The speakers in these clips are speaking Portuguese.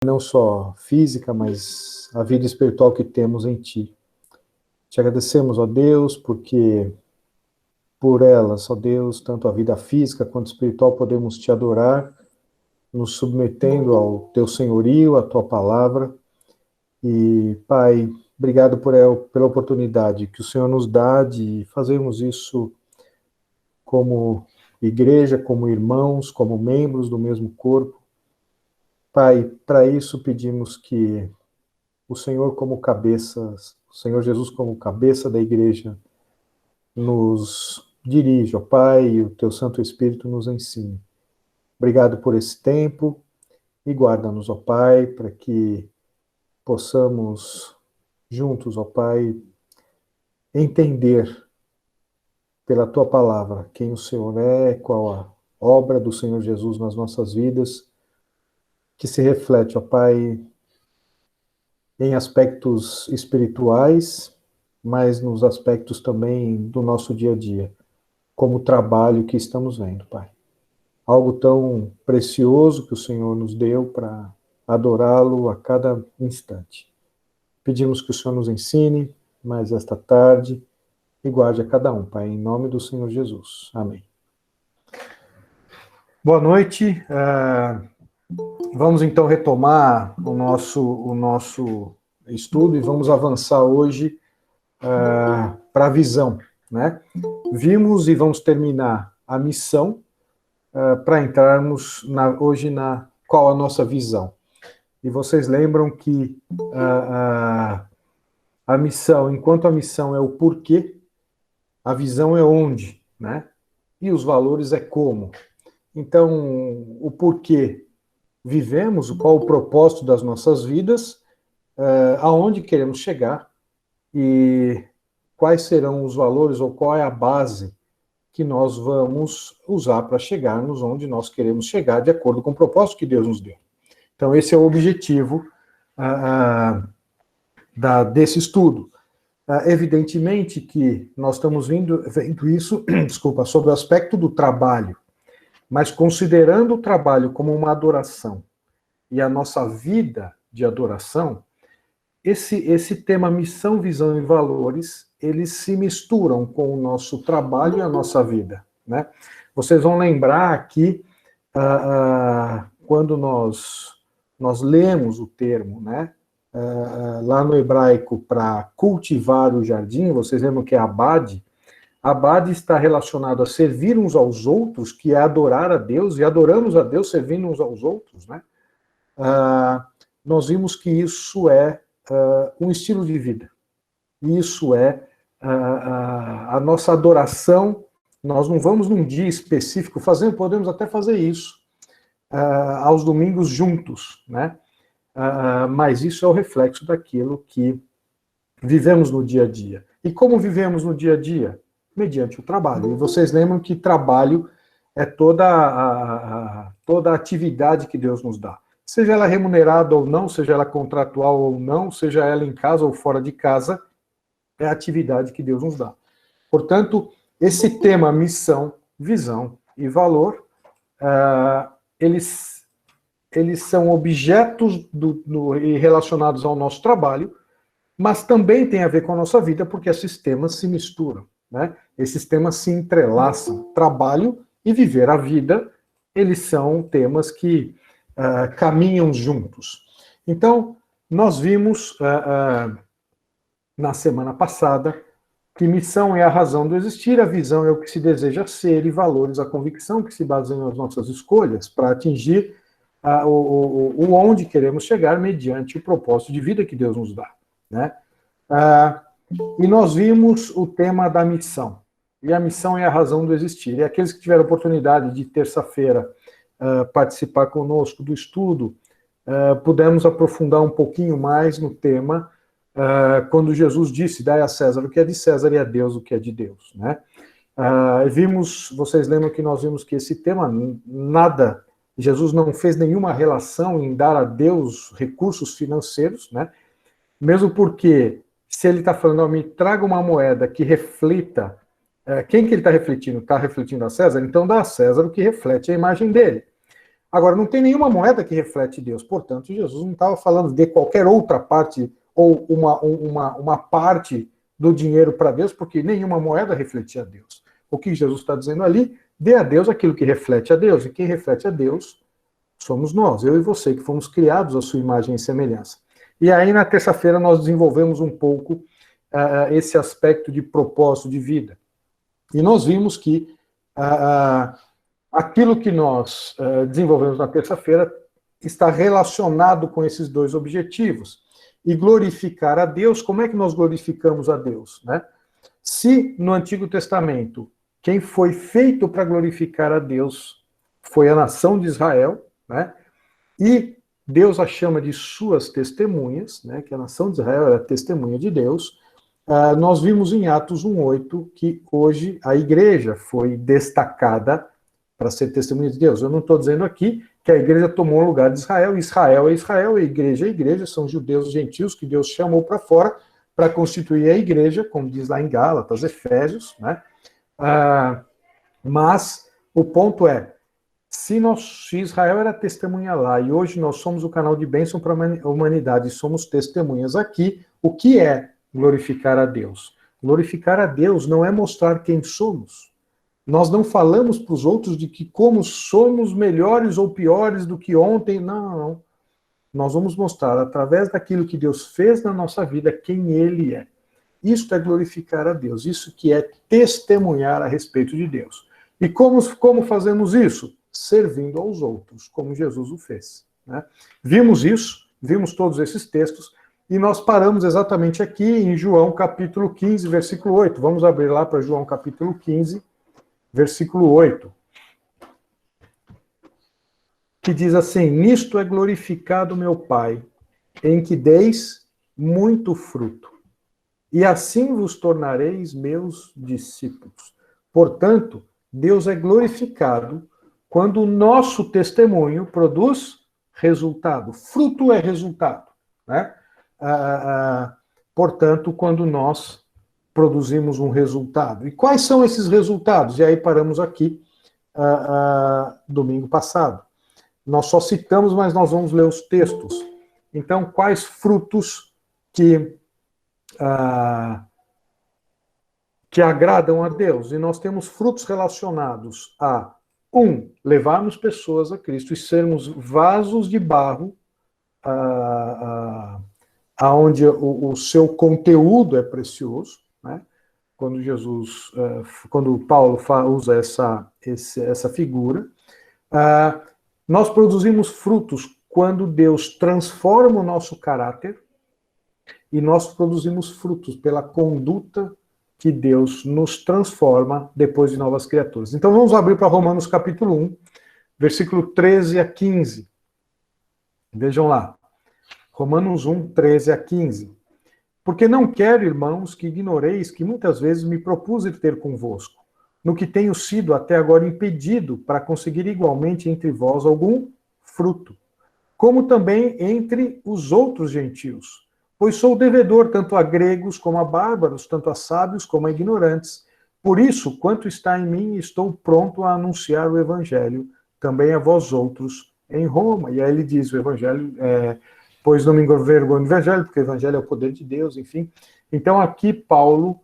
não só física, mas a vida espiritual que temos em Ti. Te agradecemos, ó Deus, porque por elas, ó Deus, tanto a vida física quanto espiritual, podemos Te adorar, nos submetendo ao Teu senhorio, à Tua palavra. E, Pai, obrigado pela oportunidade que o Senhor nos dá de fazermos isso como igreja, como irmãos, como membros do mesmo corpo. Pai, para isso pedimos que o Senhor como cabeça, o Senhor Jesus como cabeça da igreja, nos dirija, ó Pai, e o Teu Santo Espírito nos ensine. Obrigado por esse tempo e guarda-nos, ó Pai, para que possamos juntos, ó Pai, entender pela Tua palavra quem o Senhor é, qual a obra do Senhor Jesus nas nossas vidas, que se reflete, ó Pai, em aspectos espirituais, mas nos aspectos também do nosso dia a dia, como o trabalho que estamos vendo, Pai. Algo tão precioso que o Senhor nos deu para adorá-lo a cada instante. Pedimos que o Senhor nos ensine mais esta tarde e guarde a cada um, Pai, em nome do Senhor Jesus. Amém. Boa noite. Vamos então retomar o nosso estudo e vamos avançar hoje para a visão, né? Vimos e vamos terminar a missão para entrarmos hoje na qual a nossa visão. E vocês lembram que a missão, enquanto a missão é o porquê, a visão é onde, né? E os valores é como. Então, o porquê vivemos, qual o propósito das nossas vidas, aonde queremos chegar e quais serão os valores ou qual é a base que nós vamos usar para chegarmos onde nós queremos chegar, de acordo com o propósito que Deus nos deu. Então, esse é o objetivo desse estudo. Evidentemente que nós estamos vendo isso, desculpa, sobre o aspecto do trabalho, mas considerando o trabalho como uma adoração e a nossa vida de adoração, esse tema missão, visão e valores, eles se misturam com o nosso trabalho e a nossa vida, né? Vocês vão lembrar que quando nós lemos o termo, né, lá no hebraico, para cultivar o jardim, vocês lembram que é abade? Abade está relacionado a servir uns aos outros, que é adorar a Deus, e adoramos a Deus servindo uns aos outros, né? Nós vimos que isso é um estilo de vida. Isso é a nossa adoração. Nós não vamos num dia específico fazer, podemos até fazer isso aos domingos juntos, né? Mas isso é o reflexo daquilo que vivemos no dia a dia. E como vivemos no dia a dia? Mediante o trabalho. E vocês lembram que trabalho é toda a atividade que Deus nos dá. Seja ela remunerada ou não, seja ela contratual ou não, seja ela em casa ou fora de casa, é a atividade que Deus nos dá. Portanto, esse tema missão, visão e valor, eles são objetos relacionados ao nosso trabalho, mas também tem a ver com a nossa vida, porque esses temas se misturam, né? Esses temas se entrelaçam. Trabalho e viver a vida, eles são temas que caminham juntos. Então, nós vimos na semana passada que missão é a razão do existir, a visão é o que se deseja ser e valores a convicção que se baseiam nas nossas escolhas para atingir o onde queremos chegar mediante o propósito de vida que Deus nos dá, né? E nós vimos o tema da missão. E a missão é a razão do existir. E aqueles que tiveram oportunidade de terça-feira participar conosco do estudo, pudemos aprofundar um pouquinho mais no tema quando Jesus disse: dai a César o que é de César e a Deus o que é de Deus, né? Vocês lembram que nós vimos que esse tema, Jesus não fez nenhuma relação em dar a Deus recursos financeiros, né? Mesmo porque, se ele está falando, me traga uma moeda que reflita, quem que ele está refletindo? Está refletindo a César? Então dá a César o que reflete a imagem dele. Agora, não tem nenhuma moeda que reflete Deus. Portanto, Jesus não estava falando de qualquer outra parte ou uma parte do dinheiro para Deus, porque nenhuma moeda refletia a Deus. O que Jesus está dizendo ali, dê a Deus aquilo que reflete a Deus. E quem reflete a Deus somos nós, eu e você, que fomos criados à sua imagem e semelhança. E aí, na terça-feira, nós desenvolvemos um pouco esse aspecto de propósito de vida. E nós vimos que aquilo que nós desenvolvemos na terça-feira está relacionado com esses dois objetivos. E glorificar a Deus, como é que nós glorificamos a Deus, né? Se no Antigo Testamento quem foi feito para glorificar a Deus foi a nação de Israel, né? E Deus a chama de suas testemunhas, né? Que a nação de Israel era testemunha de Deus. Nós vimos em Atos 1:8 que hoje a igreja foi destacada para ser testemunha de Deus. Eu não estou dizendo aqui que a igreja tomou o lugar de Israel. Israel é Israel, a igreja é igreja, são judeus e gentios que Deus chamou para fora para constituir a igreja, como diz lá em Gálatas, Efésios, né? Mas o ponto é, se Israel era testemunha lá e hoje nós somos o canal de bênção para a humanidade e somos testemunhas aqui, o que é glorificar a Deus? Glorificar a Deus não é mostrar quem somos. Nós não falamos para os outros de que como somos melhores ou piores do que ontem, não. Nós vamos mostrar, através daquilo que Deus fez na nossa vida, quem Ele é. Isso é glorificar a Deus, isso que é testemunhar a respeito de Deus. E como fazemos isso? Servindo aos outros, como Jesus o fez, né? Vimos isso, vimos todos esses textos, e nós paramos exatamente aqui em João capítulo 15, versículo 8. Vamos abrir lá para João capítulo 15, versículo 8. Que diz assim: nisto é glorificado meu Pai, em que deis muito fruto, e assim vos tornareis meus discípulos. Portanto, Deus é glorificado quando o nosso testemunho produz resultado. Fruto é resultado, né? Portanto, quando nós produzimos um resultado. E quais são esses resultados? E aí paramos aqui domingo passado. Nós só citamos, mas nós vamos ler os textos. Então, quais frutos que agradam a Deus? E nós temos frutos relacionados a, levarmos pessoas a Cristo e sermos vasos de barro, aonde o seu conteúdo é precioso, né? Quando Paulo usa essa figura. Nós produzimos frutos quando Deus transforma o nosso caráter, e nós produzimos frutos pela conduta que Deus nos transforma depois de novas criaturas. Então vamos abrir para Romanos capítulo 1, versículo 13 a 15. Vejam lá. Romanos 1, 13 a 15. Porque não quero, irmãos, que ignoreis que muitas vezes me propus ir ter convosco, no que tenho sido até agora impedido para conseguir igualmente entre vós algum fruto, como também entre os outros gentios. Pois sou devedor tanto a gregos como a bárbaros, tanto a sábios como a ignorantes. Por isso, quanto está em mim, estou pronto a anunciar o evangelho, também a vós outros em Roma. E aí ele diz o evangelho, pois não me envergonho do evangelho, porque o evangelho é o poder de Deus, enfim. Então aqui Paulo,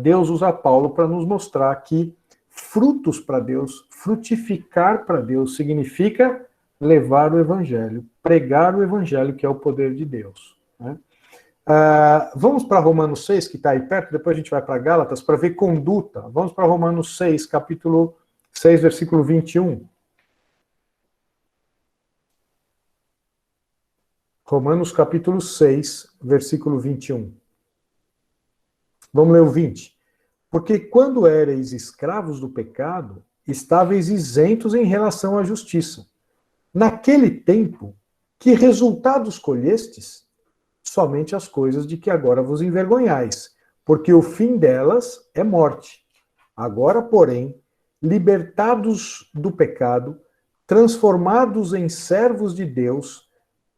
Deus usa Paulo para nos mostrar que frutos para Deus, frutificar para Deus, significa levar o evangelho, pregar o evangelho, que é o poder de Deus, né? Vamos para Romanos 6, que está aí perto, depois a gente vai para Gálatas, para ver conduta. Vamos para Romanos 6, capítulo 6, versículo 21. Romanos capítulo 6, versículo 21. Vamos ler o 20. Porque quando éreis escravos do pecado, estáveis isentos em relação à justiça. Naquele tempo, que resultados colhestes? Somente as coisas de que agora vos envergonhais, porque o fim delas é morte. Agora, porém, libertados do pecado, transformados em servos de Deus,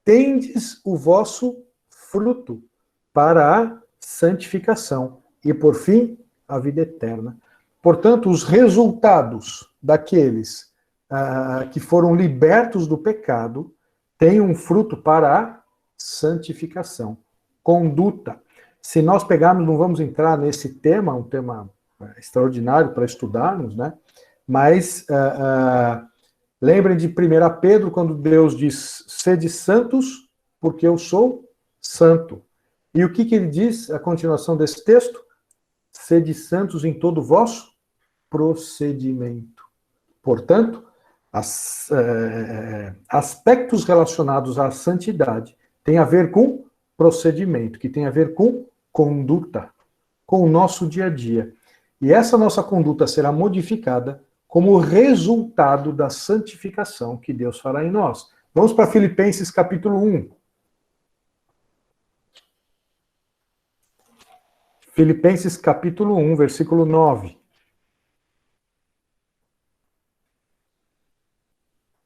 tendes o vosso fruto para a santificação e, por fim, a vida eterna. Portanto, os resultados daqueles que foram libertos do pecado, têm um fruto para a santificação. Conduta. Se nós pegarmos, não vamos entrar nesse tema, um tema extraordinário para estudarmos, né? Mas lembrem de 1 Pedro, quando Deus diz, sede santos, porque eu sou santo. E o que ele diz, a continuação desse texto? Sede santos em todo o vosso procedimento. Portanto, aspectos relacionados à santidade têm a ver com procedimento, que tem a ver com conduta, com o nosso dia a dia. E essa nossa conduta será modificada como resultado da santificação que Deus fará em nós. Vamos para Filipenses capítulo 1. Filipenses capítulo 1, versículo 9.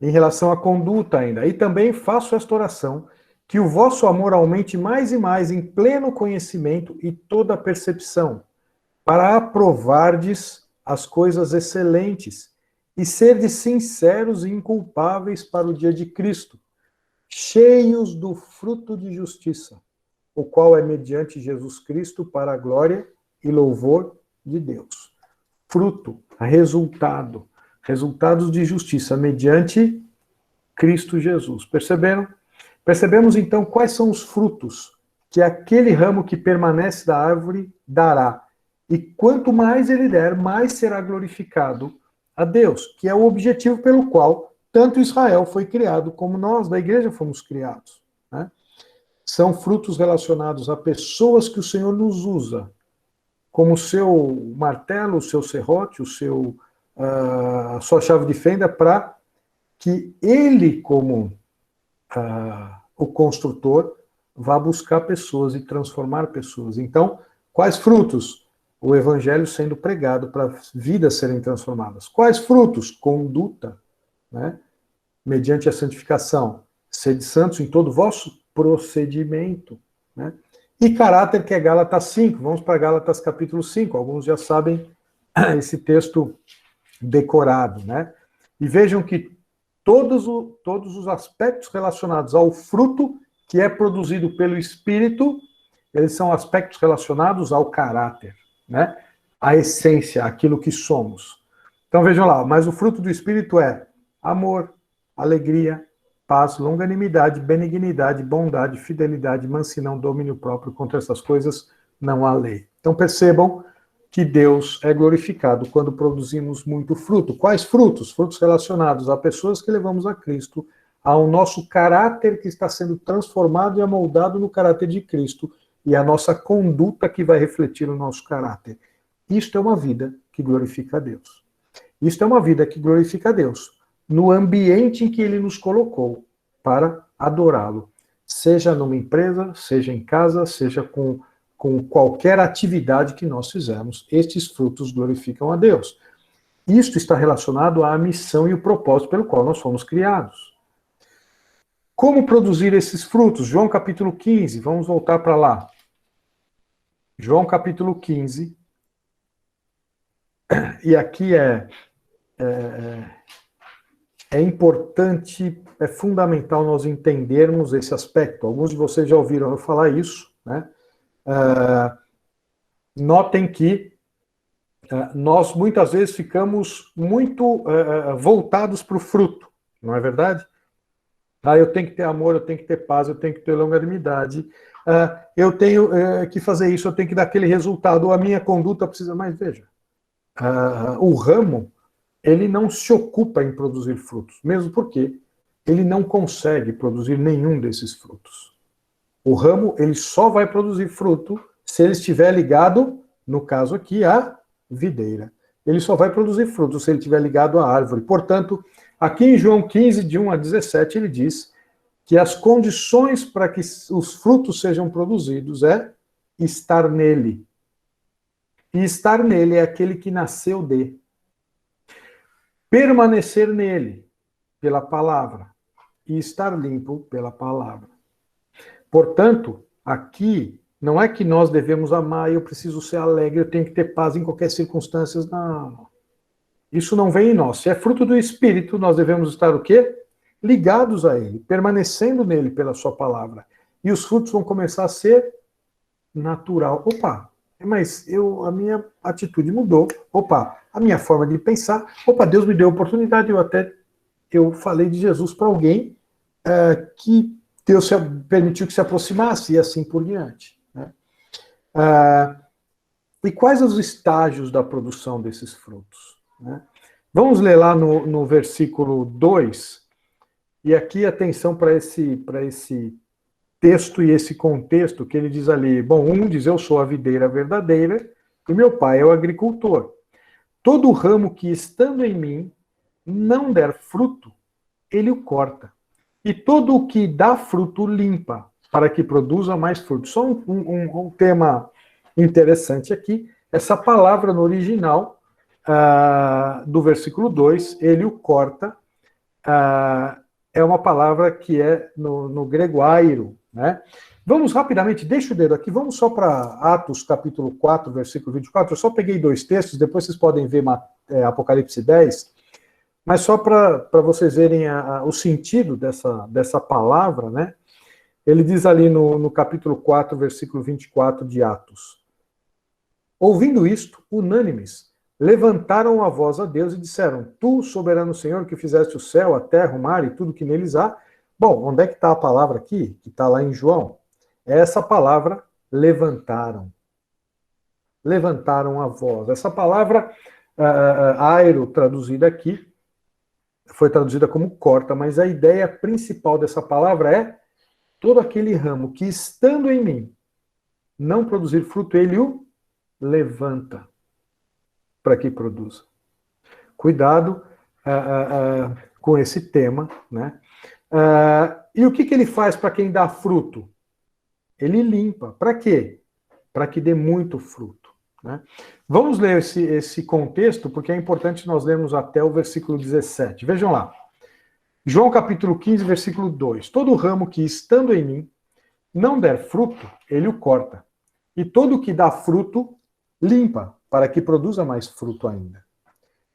Em relação à conduta ainda. E também faço esta oração, que o vosso amor aumente mais e mais em pleno conhecimento e toda percepção, para aprovardes as coisas excelentes e serdes sinceros e inculpáveis para o dia de Cristo, cheios do fruto de justiça, o qual é mediante Jesus Cristo para a glória e louvor de Deus. Fruto, resultado, resultados de justiça mediante Cristo Jesus. Perceberam? Percebemos então quais são os frutos que aquele ramo que permanece da árvore dará. E quanto mais ele der, mais será glorificado a Deus, que é o objetivo pelo qual tanto Israel foi criado, como nós da igreja fomos criados. Né? São frutos relacionados a pessoas que o Senhor nos usa, como o seu martelo, o seu serrote, a sua chave de fenda, para que ele, como o construtor, vá buscar pessoas e transformar pessoas. Então, quais frutos? O evangelho sendo pregado para vidas serem transformadas. Quais frutos? Conduta, né? Mediante a santificação. Sede santos em todo o vosso procedimento, né? E caráter, que é Gálatas 5. Vamos para Gálatas capítulo 5. Alguns já sabem esse texto decorado, né? E vejam que todos os aspectos relacionados ao fruto que é produzido pelo Espírito, eles são aspectos relacionados ao caráter, né? A essência, aquilo que somos. Então vejam lá, mas o fruto do Espírito é amor, alegria, paz, longanimidade, benignidade, bondade, fidelidade, mansidão, domínio próprio. Contra essas coisas não há lei. Então percebam que Deus é glorificado quando produzimos muito fruto. Quais frutos? Frutos relacionados a pessoas que levamos a Cristo, ao nosso caráter que está sendo transformado e amoldado no caráter de Cristo, e a nossa conduta que vai refletir o nosso caráter. Isto é uma vida que glorifica a Deus. Isto é uma vida que glorifica a Deus, no ambiente em que Ele nos colocou para adorá-lo. Seja numa empresa, seja em casa, seja com qualquer atividade que nós fizermos, estes frutos glorificam a Deus. Isto está relacionado à missão e o propósito pelo qual nós fomos criados. Como produzir esses frutos? João capítulo 15, vamos voltar para lá. João capítulo 15. E aqui é importante, é fundamental nós entendermos esse aspecto. Alguns de vocês já ouviram eu falar isso, né? Notem que nós muitas vezes ficamos muito voltados para o fruto, não é verdade? Eu tenho que ter amor, eu tenho que ter paz, eu tenho que ter longanimidade, eu tenho que fazer isso, eu tenho que dar aquele resultado, ou a minha conduta precisa mais. Veja, o ramo, ele não se ocupa em produzir frutos, mesmo porque ele não consegue produzir nenhum desses frutos. O ramo, ele só vai produzir fruto se ele estiver ligado, no caso aqui, à videira. Ele só vai produzir fruto se ele estiver ligado à árvore. Portanto, aqui em João 15, de 1 a 17, ele diz que as condições para que os frutos sejam produzidos é estar nele. E estar nele é aquele que nasceu de. Permanecer nele, pela palavra. E estar limpo pela palavra. Portanto, aqui, não é que nós devemos amar, eu preciso ser alegre, eu tenho que ter paz em qualquer circunstância. Não. Isso não vem em nós. Se é fruto do Espírito, nós devemos estar o quê? Ligados a Ele, permanecendo nele pela sua palavra. E os frutos vão começar a ser natural. Opa, mas a minha atitude mudou. Opa, a minha forma de pensar. Opa, Deus me deu oportunidade. Eu falei de Jesus para alguém que Deus permitiu que se aproximasse e assim por diante. Né? E quais os estágios da produção desses frutos? Né? Vamos ler lá no versículo 2, e aqui atenção para esse texto e esse contexto que ele diz ali. Bom, diz, eu sou a videira verdadeira e meu pai é o agricultor. Todo ramo que estando em mim não der fruto, ele o corta. E todo o que dá fruto limpa, para que produza mais fruto. Só um tema interessante aqui, essa palavra no original do versículo 2, ele o corta, é uma palavra que é no grego airo, né? Vamos rapidamente, deixa o dedo aqui, vamos só para Atos capítulo 4, versículo 24, eu só peguei 2 textos, depois vocês podem ver Apocalipse 10, mas só para vocês verem o sentido dessa palavra, né? Ele diz ali no capítulo 4, versículo 24 de Atos. Ouvindo isto, unânimes, levantaram a voz a Deus e disseram, tu, soberano Senhor, que fizeste o céu, a terra, o mar e tudo que neles há. Bom, onde é que está a palavra aqui? Que está lá em João. É essa palavra, levantaram. Levantaram a voz. Essa palavra, airo, traduzida aqui, foi traduzida como corta, mas a ideia principal dessa palavra é todo aquele ramo que, estando em mim, não produzir fruto, ele o levanta para que produza. Cuidado com esse tema, né? E o que ele faz para quem dá fruto? Ele limpa. Para quê? Para que dê muito fruto. Né? Vamos ler esse contexto, porque é importante nós lermos até o versículo 17. Vejam lá. João capítulo 15, versículo 2. Todo ramo que, estando em mim, não der fruto, ele o corta. E todo o que dá fruto, limpa, para que produza mais fruto ainda.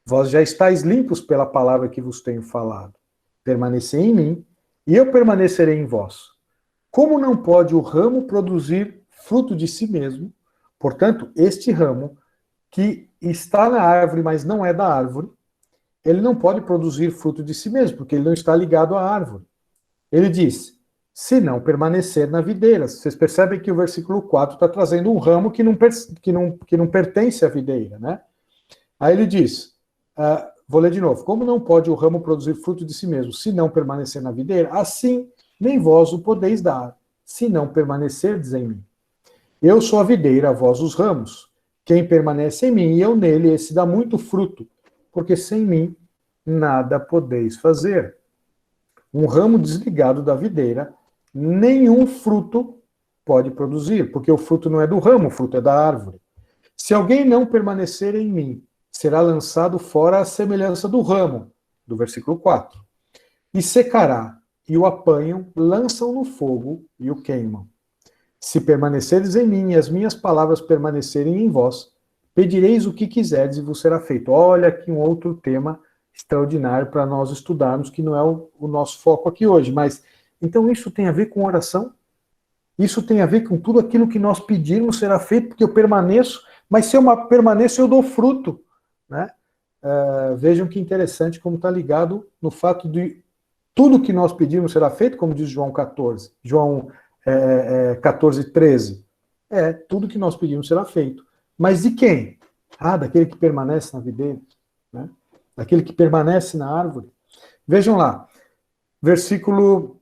Vós já estáis limpos pela palavra que vos tenho falado. Permanecei em mim, e eu permanecerei em vós. Como não pode o ramo produzir fruto de si mesmo, portanto, este ramo, que está na árvore, mas não é da árvore, ele não pode produzir fruto de si mesmo, porque ele não está ligado à árvore. Ele diz, se não permanecer na videira. Vocês percebem que o versículo 4 está trazendo um ramo que não pertence à videira, né? Aí ele diz, vou ler de novo, como não pode o ramo produzir fruto de si mesmo, se não permanecer na videira, assim nem vós o podeis dar, se não permanecerdes em mim. Eu sou a videira, vós os ramos. Quem permanece em mim e eu nele, esse dá muito fruto, porque sem mim nada podeis fazer. Um ramo desligado da videira, nenhum fruto pode produzir, porque o fruto não é do ramo, o fruto é da árvore. Se alguém não permanecer em mim, será lançado fora à semelhança do ramo, do versículo 4, e secará, e o apanham, lançam no fogo e o queimam. Se permaneceres em mim e as minhas palavras permanecerem em vós, pedireis o que quiserdes e vos será feito. Olha aqui um outro tema extraordinário para nós estudarmos, que não é o nosso foco aqui hoje. Mas, então isso tem a ver com oração? Isso tem a ver com tudo aquilo que nós pedirmos será feito, porque eu permaneço, mas se eu permaneço, eu dou fruto. Né? Vejam que interessante como está ligado no fato de tudo que nós pedirmos será feito, como diz João 14. João 14, 13. Tudo que nós pedimos será feito. Mas de quem? Daquele que permanece na videira, né? Daquele que permanece na árvore. Vejam lá, versículo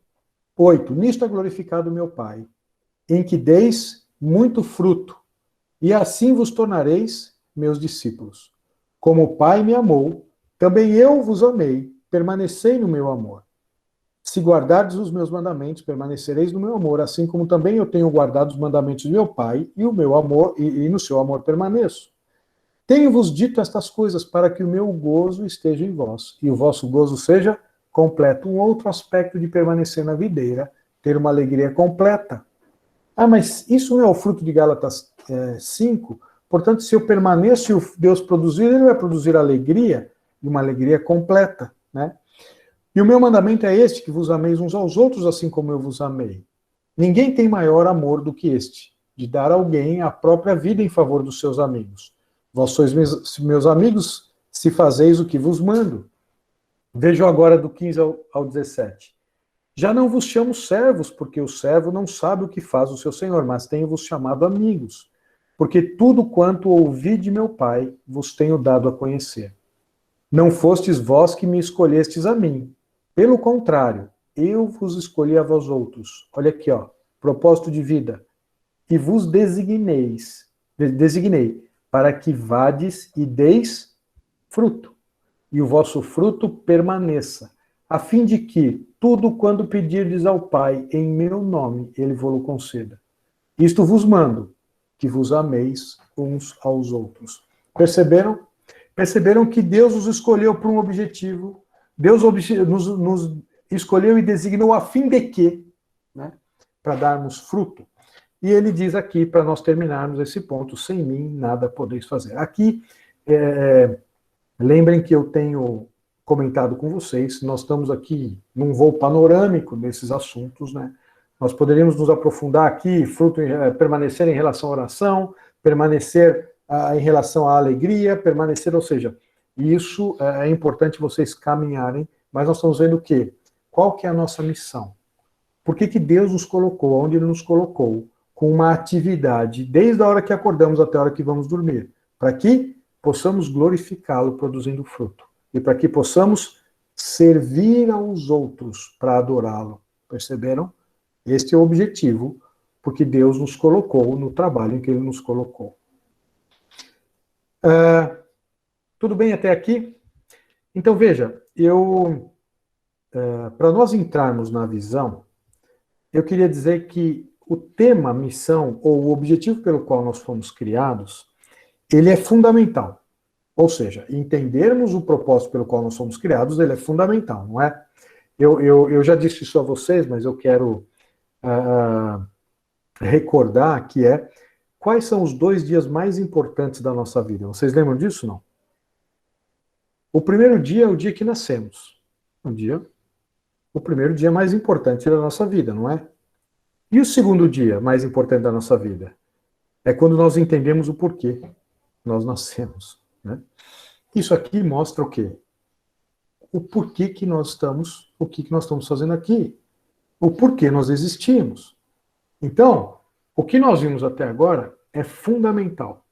8. Nisto é glorificado meu Pai, em que deis muito fruto, e assim vos tornareis meus discípulos. Como o Pai me amou, também eu vos amei, permanecei no meu amor. Se guardardes os meus mandamentos, permanecereis no meu amor, assim como também eu tenho guardado os mandamentos do meu Pai, e o meu amor, e no seu amor permaneço. Tenho-vos dito estas coisas para que o meu gozo esteja em vós, e o vosso gozo seja completo. Um outro aspecto de permanecer na videira, ter uma alegria completa. Mas isso não é o fruto de Gálatas 5? Portanto, se eu permaneço e o Deus produzir, ele vai produzir alegria. e uma alegria completa, né? E o meu mandamento é este, que vos ameis uns aos outros, assim como eu vos amei. Ninguém tem maior amor do que este, de dar a alguém a própria vida em favor dos seus amigos. Vós sois meus amigos, se fazeis o que vos mando. Vejam agora do 15 ao 17. Já não vos chamo servos, porque o servo não sabe o que faz o seu senhor, mas tenho-vos chamado amigos, porque tudo quanto ouvi de meu Pai vos tenho dado a conhecer. Não fostes vós que me escolhestes a mim. Pelo contrário, eu vos escolhi a vós outros. Olha aqui, ó, propósito de vida. E vos designei para que vades e deis fruto, e o vosso fruto permaneça, a fim de que tudo quando pedirdes ao Pai em meu nome, ele vos conceda. Isto vos mando, que vos ameis uns aos outros. Perceberam? Perceberam que Deus os escolheu por um objetivo, Deus nos escolheu e designou a fim de quê? Né? Para darmos fruto. E ele diz aqui, para nós terminarmos esse ponto, sem mim nada podeis fazer. Aqui, lembrem que eu tenho comentado com vocês, nós estamos aqui num voo panorâmico desses assuntos, né? Nós poderíamos nos aprofundar aqui, permanecer em relação à oração, permanecer em relação à alegria, permanecer, ou seja, isso é importante vocês caminharem, mas nós estamos vendo o quê? Qual que é a nossa missão? Por que Deus nos colocou onde Ele nos colocou, com uma atividade, desde a hora que acordamos até a hora que vamos dormir? Para que possamos glorificá-lo produzindo fruto. E para que possamos servir aos outros para adorá-lo. Perceberam? Este é o objetivo, porque Deus nos colocou no trabalho em que Ele nos colocou. Tudo bem até aqui? Então, veja, para nós entrarmos na visão, eu queria dizer que o tema, missão, ou o objetivo pelo qual nós fomos criados, ele é fundamental. Ou seja, entendermos o propósito pelo qual nós somos criados, ele é fundamental, não é? Eu já disse isso a vocês, mas eu quero recordar que quais são os 2 dias mais importantes da nossa vida. Vocês lembram disso, não? O primeiro dia é o dia que nascemos. O primeiro dia mais importante da nossa vida, não é? E o segundo dia mais importante da nossa vida? É quando nós entendemos o porquê nós nascemos, né? Isso aqui mostra o quê? O porquê que nós estamos, o que nós estamos fazendo aqui. O porquê nós existimos. Então, o que nós vimos até agora é fundamental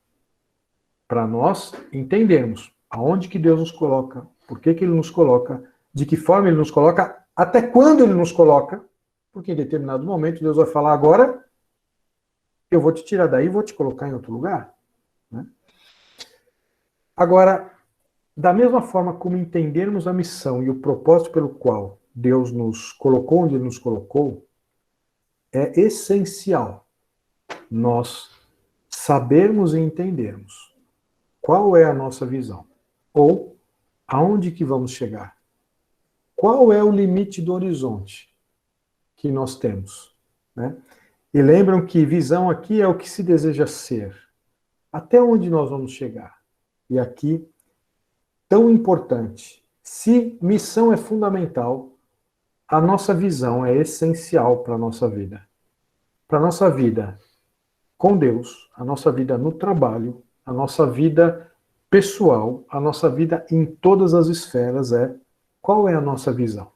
para nós entendermos aonde que Deus nos coloca, por que Ele nos coloca, de que forma Ele nos coloca, até quando Ele nos coloca, porque em determinado momento Deus vai falar, agora eu vou te tirar daí e vou te colocar em outro lugar. Né? Agora, da mesma forma como entendermos a missão e o propósito pelo qual Deus nos colocou onde Ele nos colocou, é essencial nós sabermos e entendermos qual é a nossa visão, ou aonde que vamos chegar. Qual é o limite do horizonte que nós temos, né? E lembram que visão aqui é o que se deseja ser. Até onde nós vamos chegar? E aqui, tão importante, se missão é fundamental, a nossa visão é essencial para a nossa vida. Para a nossa vida com Deus, a nossa vida no trabalho, a nossa vida pessoal, a nossa vida em todas as esferas qual é a nossa visão.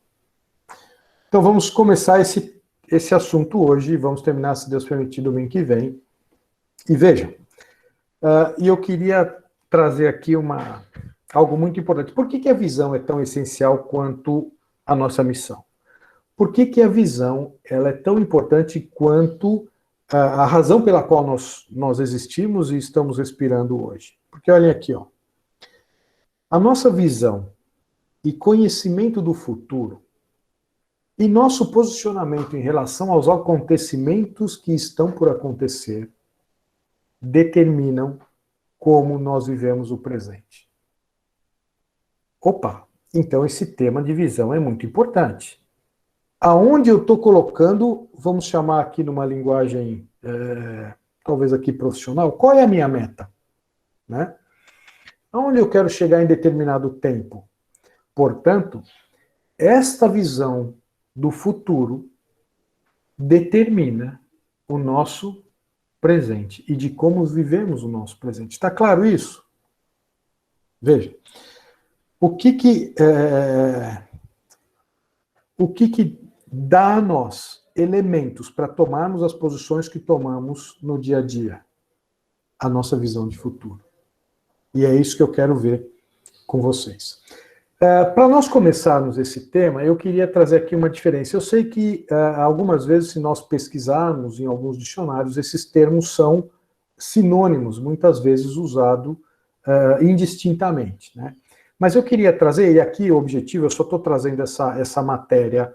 Então vamos começar esse assunto hoje e vamos terminar, se Deus permitir, domingo que vem. E vejam, e eu queria trazer aqui algo muito importante. Por que a visão é tão essencial quanto a nossa missão? Por que a visão ela é tão importante quanto a razão pela qual nós existimos e estamos respirando hoje? Porque olhem aqui, ó. A nossa visão e conhecimento do futuro e nosso posicionamento em relação aos acontecimentos que estão por acontecer determinam como nós vivemos o presente. Opa, então esse tema de visão é muito importante. Aonde eu estou colocando, vamos chamar aqui numa linguagem, talvez aqui profissional, qual é a minha meta? Né? Aonde eu quero chegar em determinado tempo? Portanto, esta visão do futuro determina o nosso presente e de como vivemos o nosso presente. Está claro isso? Veja, o que dá a nós elementos para tomarmos as posições que tomamos no dia a dia? A nossa visão de futuro. E é isso que eu quero ver com vocês. Para nós começarmos esse tema, eu queria trazer aqui uma diferença. Eu sei que algumas vezes, se nós pesquisarmos em alguns dicionários, esses termos são sinônimos, muitas vezes usados indistintamente, né? Mas eu queria trazer, e aqui o objetivo, eu só estou trazendo essa matéria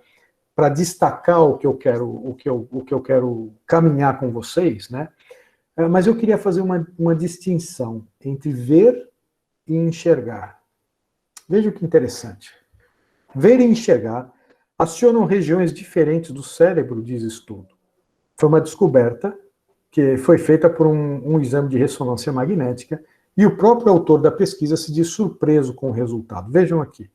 para destacar o que eu quero caminhar com vocês, né? Mas eu queria fazer uma distinção entre ver e enxergar. Veja que interessante. Ver e enxergar acionam regiões diferentes do cérebro, diz estudo. Foi uma descoberta que foi feita por um exame de ressonância magnética e o próprio autor da pesquisa se diz surpreso com o resultado. Vejam aqui.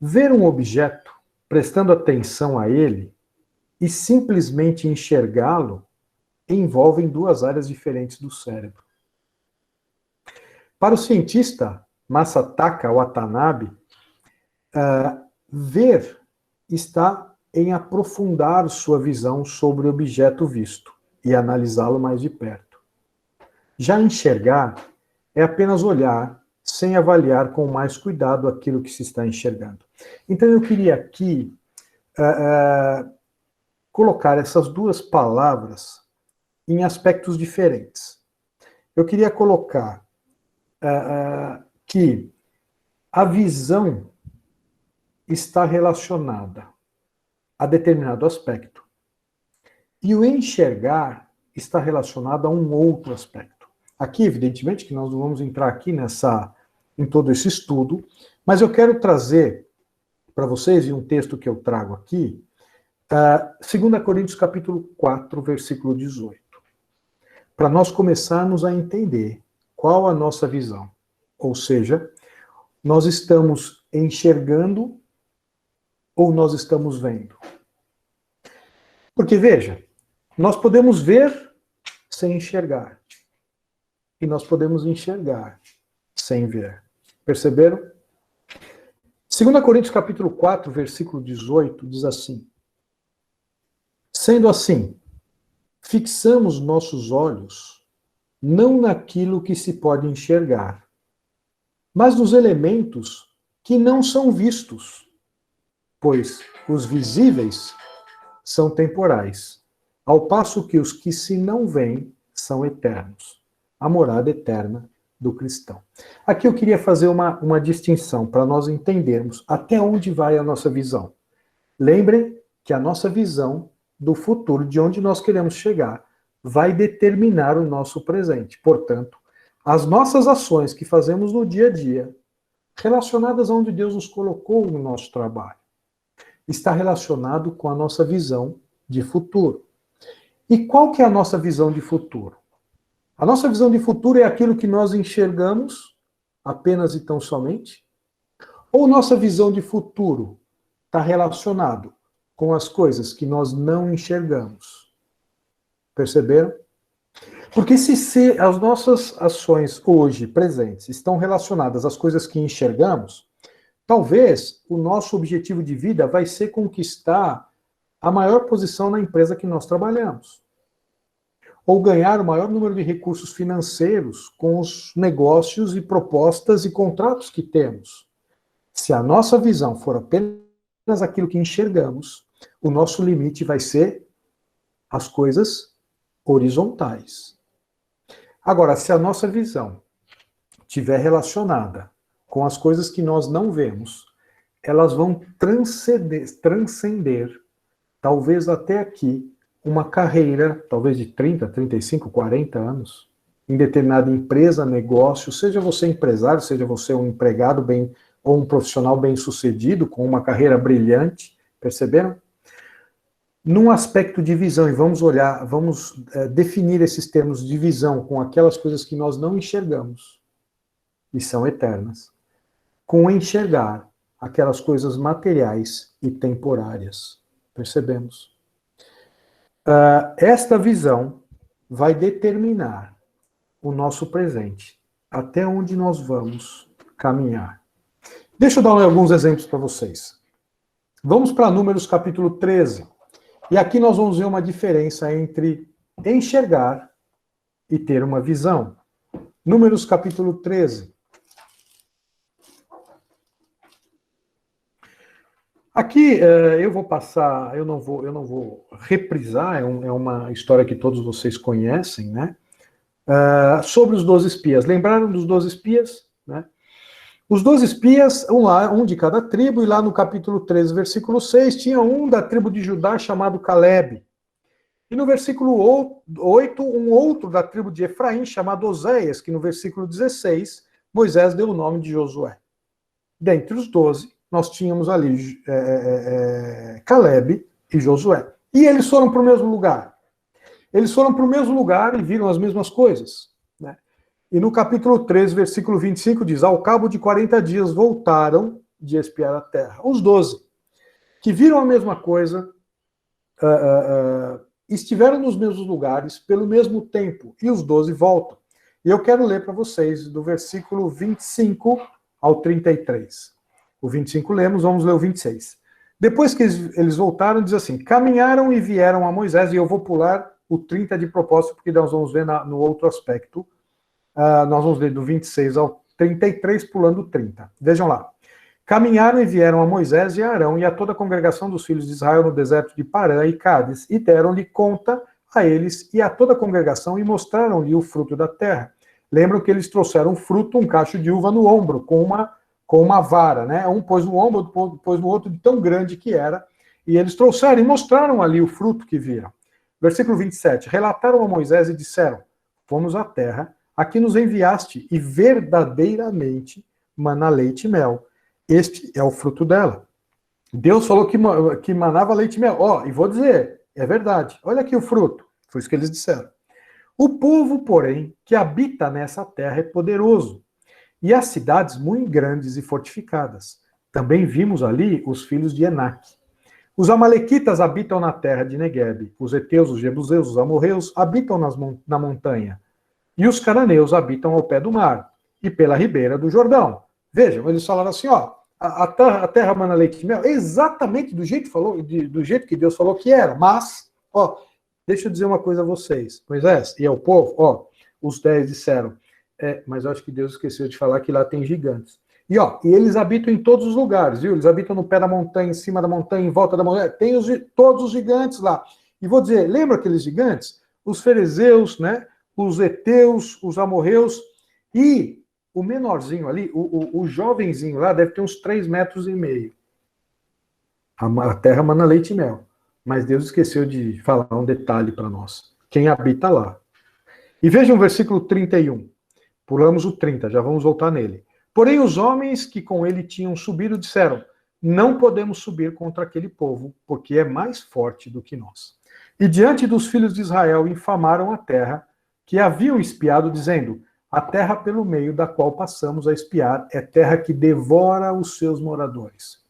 Ver um objeto, prestando atenção a ele e simplesmente enxergá-lo envolvem duas áreas diferentes do cérebro. Para o cientista Masataka Watanabe, ver está em aprofundar sua visão sobre o objeto visto e analisá-lo mais de perto. Já enxergar é apenas olhar, sem avaliar com mais cuidado aquilo que se está enxergando. Então eu queria aqui colocar essas duas palavras em aspectos diferentes. Eu queria colocar que a visão está relacionada a determinado aspecto e o enxergar está relacionado a um outro aspecto. Aqui, evidentemente, que nós não vamos entrar aqui em todo esse estudo, mas eu quero trazer para vocês, em um texto que eu trago aqui, 2 Coríntios capítulo 4, versículo 18. Para nós começarmos a entender qual a nossa visão. Ou seja, nós estamos enxergando ou nós estamos vendo? Porque, veja, nós podemos ver sem enxergar. E nós podemos enxergar sem ver. Perceberam? 2 Coríntios capítulo 4, versículo 18, diz assim: sendo assim, fixamos nossos olhos não naquilo que se pode enxergar, mas nos elementos que não são vistos, pois os visíveis são temporais, ao passo que os que se não veem são eternos. A morada eterna do cristão. Aqui eu queria fazer uma distinção para nós entendermos até onde vai a nossa visão. Lembrem que a nossa visão do futuro, de onde nós queremos chegar, vai determinar o nosso presente. Portanto, as nossas ações que fazemos no dia a dia, relacionadas a onde Deus nos colocou no nosso trabalho, está relacionado com a nossa visão de futuro. E qual que é a nossa visão de futuro? A nossa visão de futuro é aquilo que nós enxergamos apenas e tão somente? Ou nossa visão de futuro está relacionado com as coisas que nós não enxergamos? Perceberam? Porque se as nossas ações hoje, presentes, estão relacionadas às coisas que enxergamos, talvez o nosso objetivo de vida vai ser conquistar a maior posição na empresa que nós trabalhamos. Ou ganhar o maior número de recursos financeiros com os negócios e propostas e contratos que temos. Se a nossa visão for apenas aquilo que enxergamos, o nosso limite vai ser as coisas horizontais. Agora, se a nossa visão estiver relacionada com as coisas que nós não vemos, elas vão transcender talvez até aqui, uma carreira, talvez de 30, 35, 40 anos, em determinada empresa, negócio, seja você empresário, seja você um empregado ou um profissional bem-sucedido, com uma carreira brilhante, perceberam? Num aspecto de visão, e vamos definir esses termos de visão com aquelas coisas que nós não enxergamos. e são eternas, com enxergar aquelas coisas materiais e temporárias. Percebemos? Esta visão vai determinar o nosso presente, até onde nós vamos caminhar. Deixa eu dar alguns exemplos para vocês. Vamos para Números capítulo 13. E aqui nós vamos ver uma diferença entre enxergar e ter uma visão. Números capítulo 13. Aqui eu vou passar, eu não vou reprisar, é uma história que todos vocês conhecem, né? Sobre os 12 espias. Lembraram dos 12 espias? Né? Os 12 espias, um de cada tribo, e lá no capítulo 13, versículo 6, tinha um da tribo de Judá chamado Caleb. E no versículo 8, um outro da tribo de Efraim chamado Oséias, que no versículo 16, Moisés deu o nome de Josué. Dentre os 12, nós tínhamos ali Caleb e Josué. E eles foram para o mesmo lugar. Eles foram para o mesmo lugar e viram as mesmas coisas. Né? E no capítulo 13, versículo 25, diz: ao cabo de 40 dias voltaram de espiar a terra. Os 12, que viram a mesma coisa, estiveram nos mesmos lugares pelo mesmo tempo, e os 12 voltam. E eu quero ler para vocês do versículo 25 ao 33. O 25 lemos, vamos ler o 26. Depois que eles voltaram, diz assim: caminharam e vieram a Moisés, e eu vou pular o 30 de propósito, porque nós vamos ver no outro aspecto. Nós vamos ler do 26 ao 33, pulando o 30. Vejam lá. Caminharam e vieram a Moisés e a Arão e a toda a congregação dos filhos de Israel no deserto de Parã e Cádiz, e deram-lhe conta a eles e a toda a congregação, e mostraram-lhe o fruto da terra. Lembram que eles trouxeram fruto, um cacho de uva no ombro, com uma vara, né? Um pôs no ombro, outro pôs no outro, de tão grande que era, e eles trouxeram e mostraram ali o fruto que viram. Versículo 27, relataram a Moisés e disseram: fomos à terra, aqui nos enviaste, e verdadeiramente mana leite e mel. Este é o fruto dela. Deus falou que manava leite e mel. E vou dizer, é verdade. Olha aqui o fruto. Foi isso que eles disseram. O povo, porém, que habita nessa terra é poderoso, e as cidades muito grandes e fortificadas. Também vimos ali os filhos de Enaque. Os amalequitas habitam na terra de Neguebe. Os heteus, os jebuseus, os amorreus habitam na montanha. E os cananeus habitam ao pé do mar e pela ribeira do Jordão. Vejam, eles falaram assim, a terra mana leite e mel, exatamente do jeito que Deus falou que era. Mas, deixa eu dizer uma coisa a vocês, Moisés e ao povo, os 10 disseram, mas eu acho que Deus esqueceu de falar que lá tem gigantes. E eles habitam em todos os lugares, viu? Eles habitam no pé da montanha, em cima da montanha, em volta da montanha, tem todos os gigantes lá. E vou dizer, lembra aqueles gigantes? Os ferezeus, né? Os heteus, os amorreus, e o menorzinho ali, o jovenzinho lá, deve ter uns 3,5 metros. A terra mana leite e mel. Mas Deus esqueceu de falar um detalhe para nós. Quem habita lá. E vejam o versículo 31. Pulamos o 30, já vamos voltar nele. Porém, os homens que com ele tinham subido disseram: não podemos subir contra aquele povo, porque é mais forte do que nós. E diante dos filhos de Israel infamaram a terra que haviam espiado, dizendo: a terra pelo meio da qual passamos a espiar é terra que devora os seus moradores.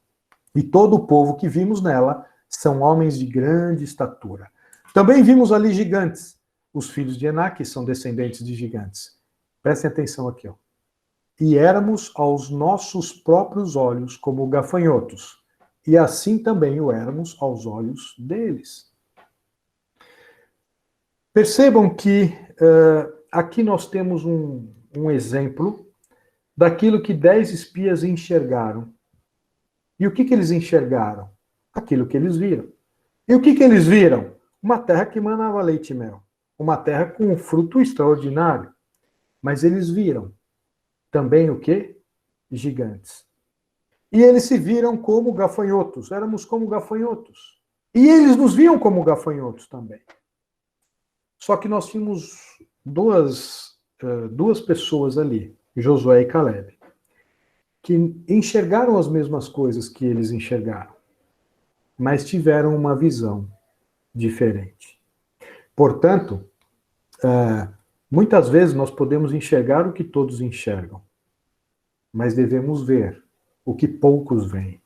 E todo o povo que vimos nela são homens de grande estatura. Também vimos ali gigantes. Os filhos de Enaque são descendentes de gigantes. Prestem atenção aqui, E éramos aos nossos próprios olhos como gafanhotos, e assim também o éramos aos olhos deles. Percebam que aqui nós temos um exemplo daquilo que 10 espias enxergaram. E o que eles enxergaram? Aquilo que eles viram. E o que eles viram? Uma terra que manava leite e mel. Uma terra com um fruto extraordinário. Mas eles viram também o quê? Gigantes. E eles se viram como gafanhotos. Éramos como gafanhotos. E eles nos viam como gafanhotos também. Só que nós tínhamos duas pessoas ali, Josué e Caleb, que enxergaram as mesmas coisas que eles enxergaram, mas tiveram uma visão diferente. Portanto, muitas vezes nós podemos enxergar o que todos enxergam, mas devemos ver o que poucos veem.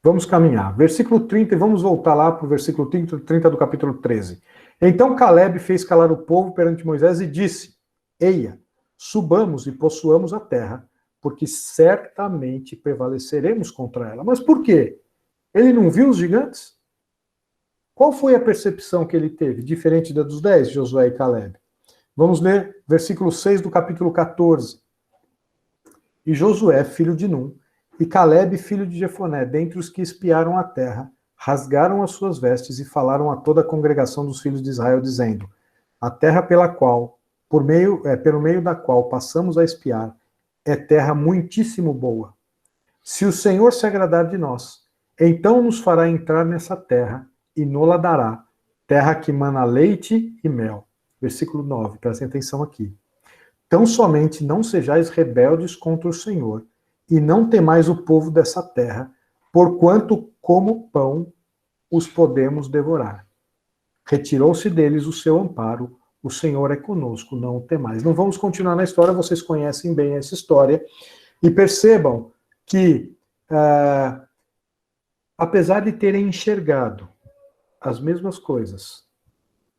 Vamos caminhar. Versículo 30, e vamos voltar lá para o versículo 30 do capítulo 13. Então Caleb fez calar o povo perante Moisés e disse: Eia, subamos e possuamos a terra, porque certamente prevaleceremos contra ela. Mas por quê? Ele não viu os gigantes? Qual foi a percepção que ele teve, diferente da dos 10, Josué e Caleb? Vamos ler versículo 6 do capítulo 14. E Josué, filho de Num, e Caleb, filho de Jefoné, dentre os que espiaram a terra, rasgaram as suas vestes e falaram a toda a congregação dos filhos de Israel, dizendo: a terra pela qual, pelo meio da qual passamos a espiar, é terra muitíssimo boa. Se o Senhor se agradar de nós, então nos fará entrar nessa terra e nola dará, terra que mana leite e mel. Versículo 9, prestem atenção aqui. Tão somente não sejais rebeldes contra o Senhor, e não temais o povo dessa terra, porquanto como pão os podemos devorar. Retirou-se deles o seu amparo, o Senhor é conosco, não o temais. Não vamos continuar na história, vocês conhecem bem essa história, e percebam que, apesar de terem enxergado as mesmas coisas,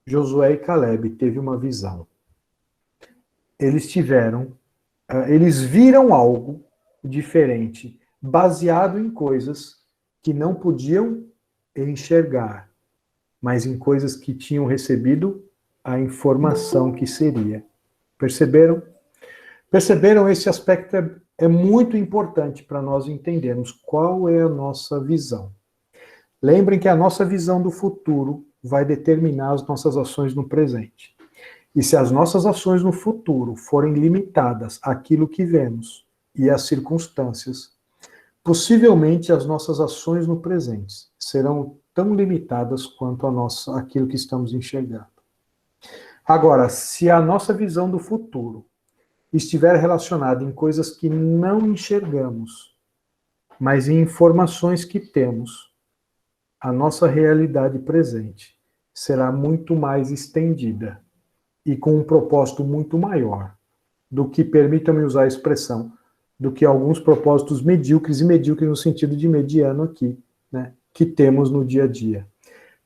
Josué e Caleb teve uma visão. Eles viram algo diferente, baseado em coisas que não podiam enxergar, mas em coisas que tinham recebido a informação que seria. Perceberam? Perceberam? Esse aspecto é muito importante para nós entendermos qual é a nossa visão. Lembrem que a nossa visão do futuro vai determinar as nossas ações no presente. E se as nossas ações no futuro forem limitadas àquilo que vemos e às circunstâncias, possivelmente as nossas ações no presente serão tão limitadas quanto aquilo que estamos enxergando. Agora, se a nossa visão do futuro estiver relacionada em coisas que não enxergamos, mas em informações que temos, a nossa realidade presente será muito mais estendida e com um propósito muito maior do que, permitam-me usar a expressão, do que alguns propósitos medíocres, e medíocres no sentido de mediano aqui, né, que temos no dia a dia.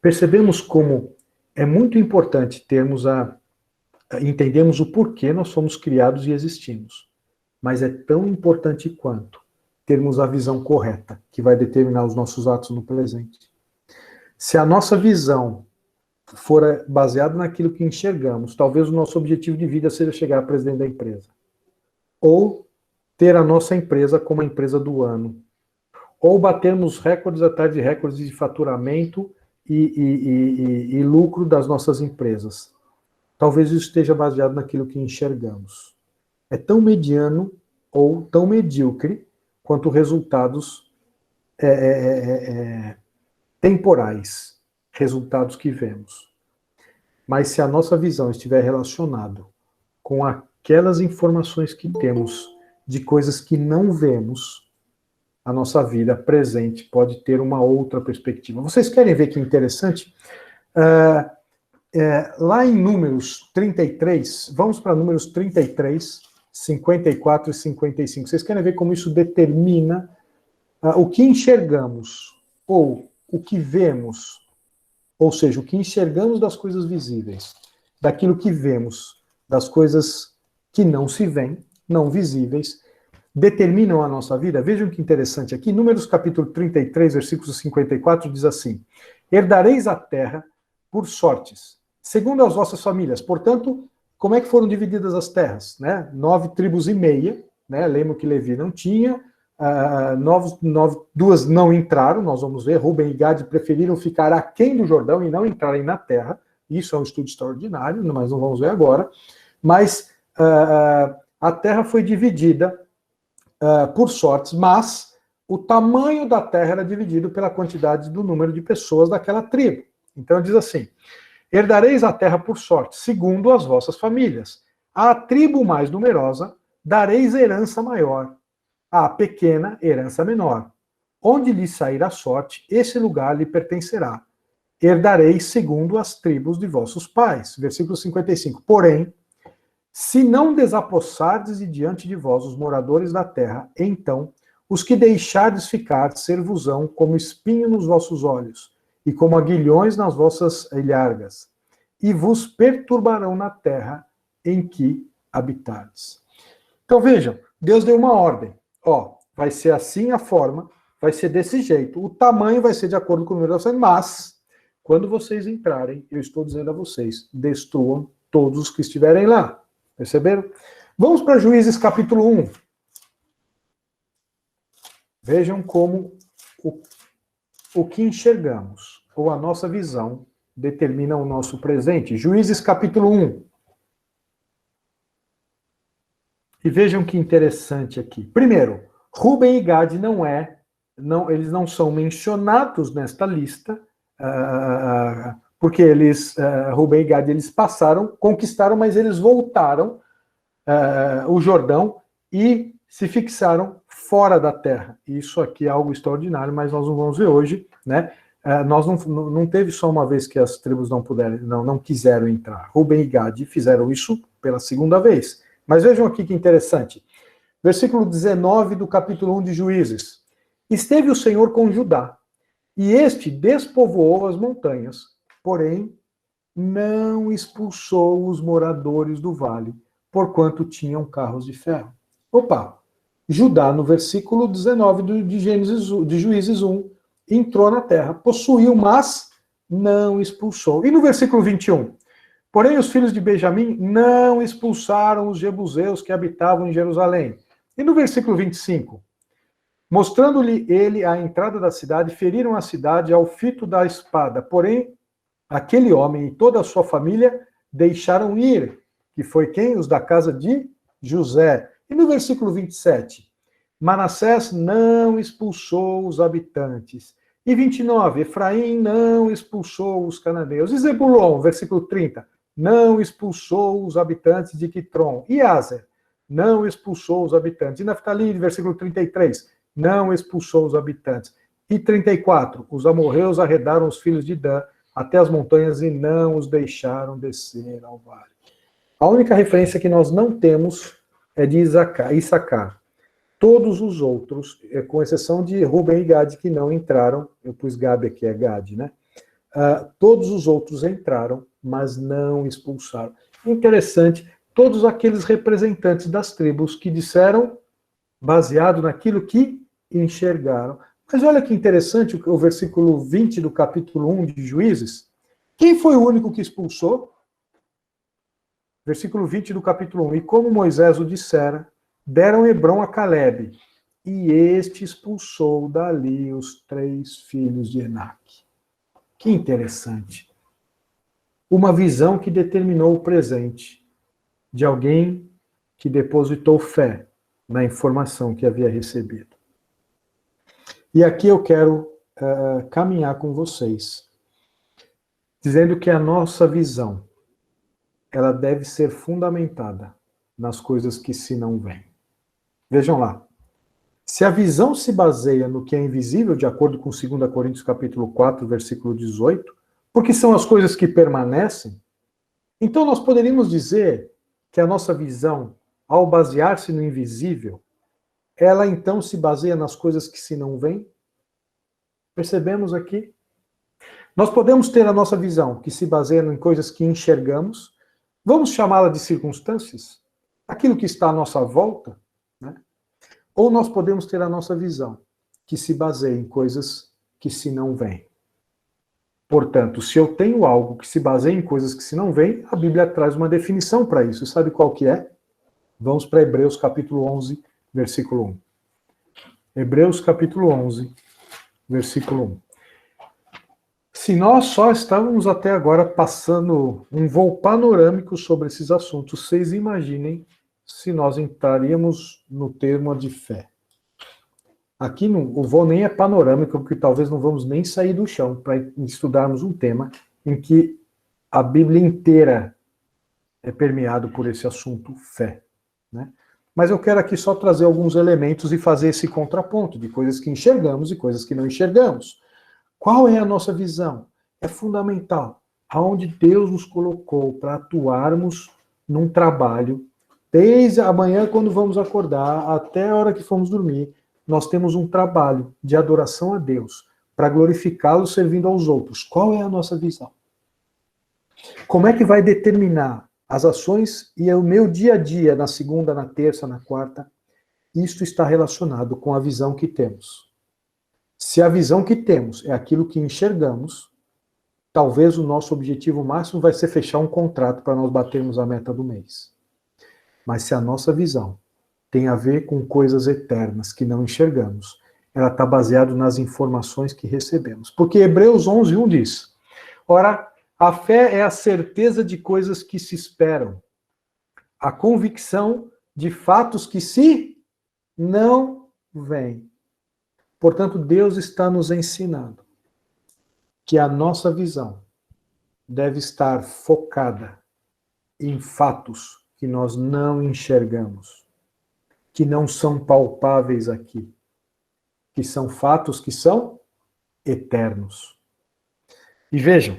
Percebemos como é muito importante entendermos o porquê nós fomos criados e existimos, mas é tão importante quanto termos a visão correta, que vai determinar os nossos atos no presente. Se a nossa visão for baseada naquilo que enxergamos, talvez o nosso objetivo de vida seja chegar a presidente da empresa, ou ter a nossa empresa como a empresa do ano, ou batermos recordes atrás de recordes de faturamento e lucro das nossas empresas. Talvez isso esteja baseado naquilo que enxergamos. É tão mediano ou tão medíocre quanto resultados temporais, resultados que vemos. Mas se a nossa visão estiver relacionada com aquelas informações que temos de coisas que não vemos, a nossa vida presente pode ter uma outra perspectiva. Vocês querem ver que interessante? Lá em Números 33, vamos para Números 33, 54 e 55. Vocês querem ver como isso determina o que enxergamos, ou o que vemos, ou seja, o que enxergamos das coisas visíveis, daquilo que vemos, das coisas que não se veem, não visíveis, determinam a nossa vida. Vejam que interessante aqui, Números capítulo 33, versículo 54, diz assim: herdareis a terra por sortes, segundo as vossas famílias. Portanto, como é que foram divididas as terras? Né? 9 tribos e meia, né? Lembro que Levi não tinha, 2 não entraram, nós vamos ver, Ruben e Gade preferiram ficar aquém do Jordão e não entrarem na terra. Isso é um estudo extraordinário, mas não vamos ver agora. Mas a terra foi dividida por sortes, mas o tamanho da terra era dividido pela quantidade do número de pessoas daquela tribo. Então diz assim: herdareis a terra por sorte, segundo as vossas famílias. À tribo mais numerosa dareis herança maior, à pequena herança menor. Onde lhe sair a sorte, esse lugar lhe pertencerá. Herdareis segundo as tribos de vossos pais. Versículo 55. Porém, Se não desapossardes de diante de vós os moradores da terra, então os que deixardes ficar ser-vos-ão como espinho nos vossos olhos, e como aguilhões nas vossas ilhargas, e vos perturbarão na terra em que habitardes. Então vejam, Deus deu uma ordem. Ó, vai ser assim a forma, vai ser desse jeito. O tamanho vai ser de acordo com o número de vocês, mas quando vocês entrarem, eu estou dizendo a vocês, destruam todos os que estiverem lá. Perceberam? Vamos para Juízes capítulo 1. Vejam como o que enxergamos, ou a nossa visão, determina o nosso presente. Juízes capítulo 1. E vejam que interessante aqui. Primeiro, Ruben e Gad eles não são mencionados nesta lista, porque Ruben e Gad, eles conquistaram, mas eles voltaram o Jordão e se fixaram fora da terra. Isso aqui é algo extraordinário, mas nós não vamos ver hoje, né? Nós não teve só uma vez que as tribos não quiseram entrar. Ruben e Gad fizeram isso pela segunda vez. Mas vejam aqui que interessante. Versículo 19 do capítulo 1 de Juízes. Esteve o Senhor com Judá, e este despovoou as montanhas, porém não expulsou os moradores do vale, porquanto tinham carros de ferro. Opa! Judá, no versículo 19 de Juízes 1, entrou na terra, possuiu, mas não expulsou. E no versículo 21? Porém, os filhos de Benjamim não expulsaram os jebuseus que habitavam em Jerusalém. E no versículo 25? Mostrando-lhe ele a entrada da cidade, feriram a cidade ao fito da espada. Porém, aquele homem e toda a sua família deixaram ir, que foi quem? Os da casa de José. E no versículo 27? Manassés não expulsou os habitantes. E 29? Efraim não expulsou os cananeus. E Zebulon, versículo 30? Não expulsou os habitantes de Quitron. E Aser não expulsou os habitantes. E Naftali, versículo 33? Não expulsou os habitantes. E 34? Os amorreus arredaram os filhos de Dan até as montanhas e não os deixaram descer ao vale. A única referência que nós não temos é de Issacar. Todos os outros, com exceção de Ruben e Gad, que não entraram, eu pus Gabe aqui, é Gad, né? Todos os outros entraram, mas não expulsaram. Interessante, todos aqueles representantes das tribos que disseram, baseado naquilo que enxergaram. Mas olha que interessante o versículo 20 do capítulo 1 de Juízes. Quem foi o único que expulsou? Versículo 20 do capítulo 1. E como Moisés o dissera, deram Hebrom a Calebe, e este expulsou dali os 3 filhos de Enaque. Que interessante. Uma visão que determinou o presente de alguém que depositou fé na informação que havia recebido. E aqui eu quero caminhar com vocês, dizendo que a nossa visão, ela deve ser fundamentada nas coisas que se não veem. Vejam lá. Se a visão se baseia no que é invisível, de acordo com 2 Coríntios capítulo 4, versículo 18, porque são as coisas que permanecem, então nós poderíamos dizer que a nossa visão, ao basear-se no invisível, ela então se baseia nas coisas que se não veem? Percebemos aqui? Nós podemos ter a nossa visão, que se baseia em coisas que enxergamos, vamos chamá-la de circunstâncias, aquilo que está à nossa volta, né? Ou nós podemos ter a nossa visão, que se baseia em coisas que se não veem. Portanto, se eu tenho algo que se baseia em coisas que se não veem, a Bíblia traz uma definição para isso. Sabe qual que é? Vamos para Hebreus capítulo 11, versículo 1. Hebreus capítulo 11, versículo 1. Se nós só estávamos até agora passando um voo panorâmico sobre esses assuntos, vocês imaginem se nós entraríamos no termo de fé. Aqui o voo nem é panorâmico, porque talvez não vamos nem sair do chão para estudarmos um tema em que a Bíblia inteira é permeado por esse assunto fé, né? Mas eu quero aqui só trazer alguns elementos e fazer esse contraponto de coisas que enxergamos e coisas que não enxergamos. Qual é a nossa visão? É fundamental. Aonde Deus nos colocou para atuarmos num trabalho, desde amanhã, quando vamos acordar, até a hora que formos dormir, nós temos um trabalho de adoração a Deus, para glorificá-lo servindo aos outros. Qual é a nossa visão? Como é que vai determinar as ações e o meu dia a dia, na segunda, na terça, na quarta? Isto está relacionado com a visão que temos. Se a visão que temos é aquilo que enxergamos, talvez o nosso objetivo máximo vai ser fechar um contrato para nós batermos a meta do mês. Mas se a nossa visão tem a ver com coisas eternas que não enxergamos, ela está baseada nas informações que recebemos. Porque Hebreus 11:1 diz: ora, a fé é a certeza de coisas que se esperam, a convicção de fatos que se não veem. Portanto, Deus está nos ensinando que a nossa visão deve estar focada em fatos que nós não enxergamos, que não são palpáveis aqui, que são fatos que são eternos. E vejam,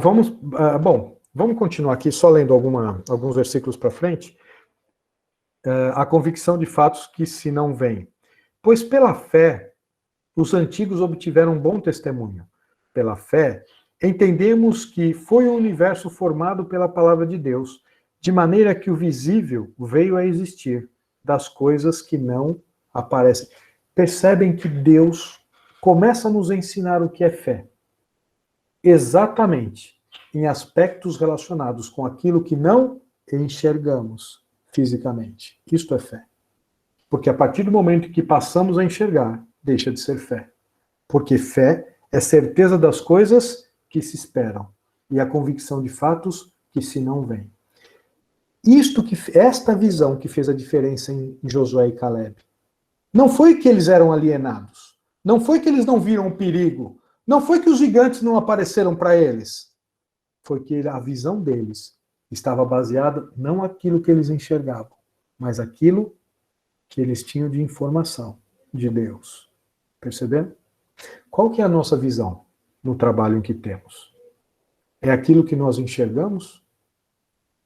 vamos continuar aqui, só lendo alguns versículos para frente. A convicção de fatos que se não veem. Pois pela fé, os antigos obtiveram um bom testemunho. Pela fé, entendemos que foi um universo formado pela palavra de Deus, de maneira que o visível veio a existir das coisas que não aparecem. Percebem que Deus começa a nos ensinar o que é fé. Exatamente em aspectos relacionados com aquilo que não enxergamos fisicamente. Isto é fé. Porque a partir do momento que passamos a enxergar, deixa de ser fé. Porque fé é certeza das coisas que se esperam e a convicção de fatos que se não veem. Esta visão que fez a diferença em Josué e Caleb. Não foi que eles eram alienados. Não foi que eles não viram o perigo. Não foi que os gigantes não apareceram para eles. Foi que a visão deles estava baseada não naquilo que eles enxergavam, mas aquilo que eles tinham de informação de Deus. Perceberam? Qual que é a nossa visão no trabalho em que temos? É aquilo que nós enxergamos?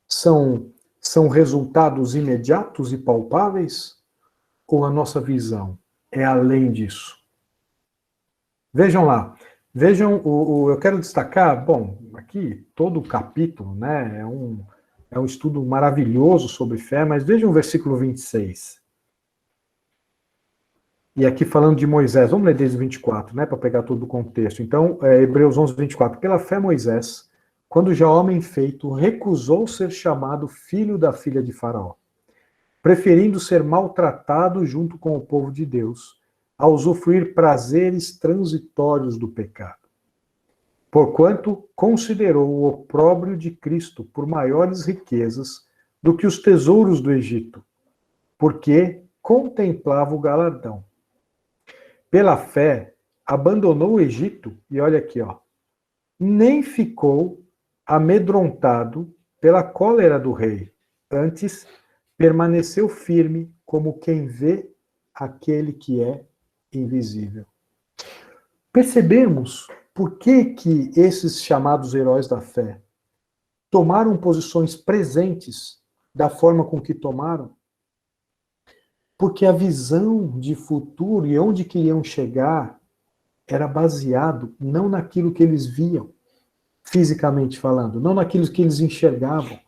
São resultados imediatos e palpáveis? Ou a nossa visão é além disso? Vejam lá. Vejam, eu quero destacar, aqui todo o capítulo, né, é um estudo maravilhoso sobre fé, mas vejam o versículo 26. E aqui falando de Moisés, vamos ler desde o 24, né, para pegar todo o contexto. Então, Hebreus 11, 24. Pela fé, Moisés, quando já homem feito, recusou ser chamado filho da filha de Faraó, preferindo ser maltratado junto com o povo de Deus, a usufruir prazeres transitórios do pecado. Porquanto considerou o opróbrio de Cristo por maiores riquezas do que os tesouros do Egito, porque contemplava o galardão. Pela fé, abandonou o Egito, e olha aqui, nem ficou amedrontado pela cólera do rei, antes permaneceu firme como quem vê aquele que é invisível. Percebemos por que esses chamados heróis da fé tomaram posições presentes da forma com que tomaram? Porque a visão de futuro e onde queriam chegar era baseado não naquilo que eles viam, fisicamente falando, não naquilo que eles enxergavam,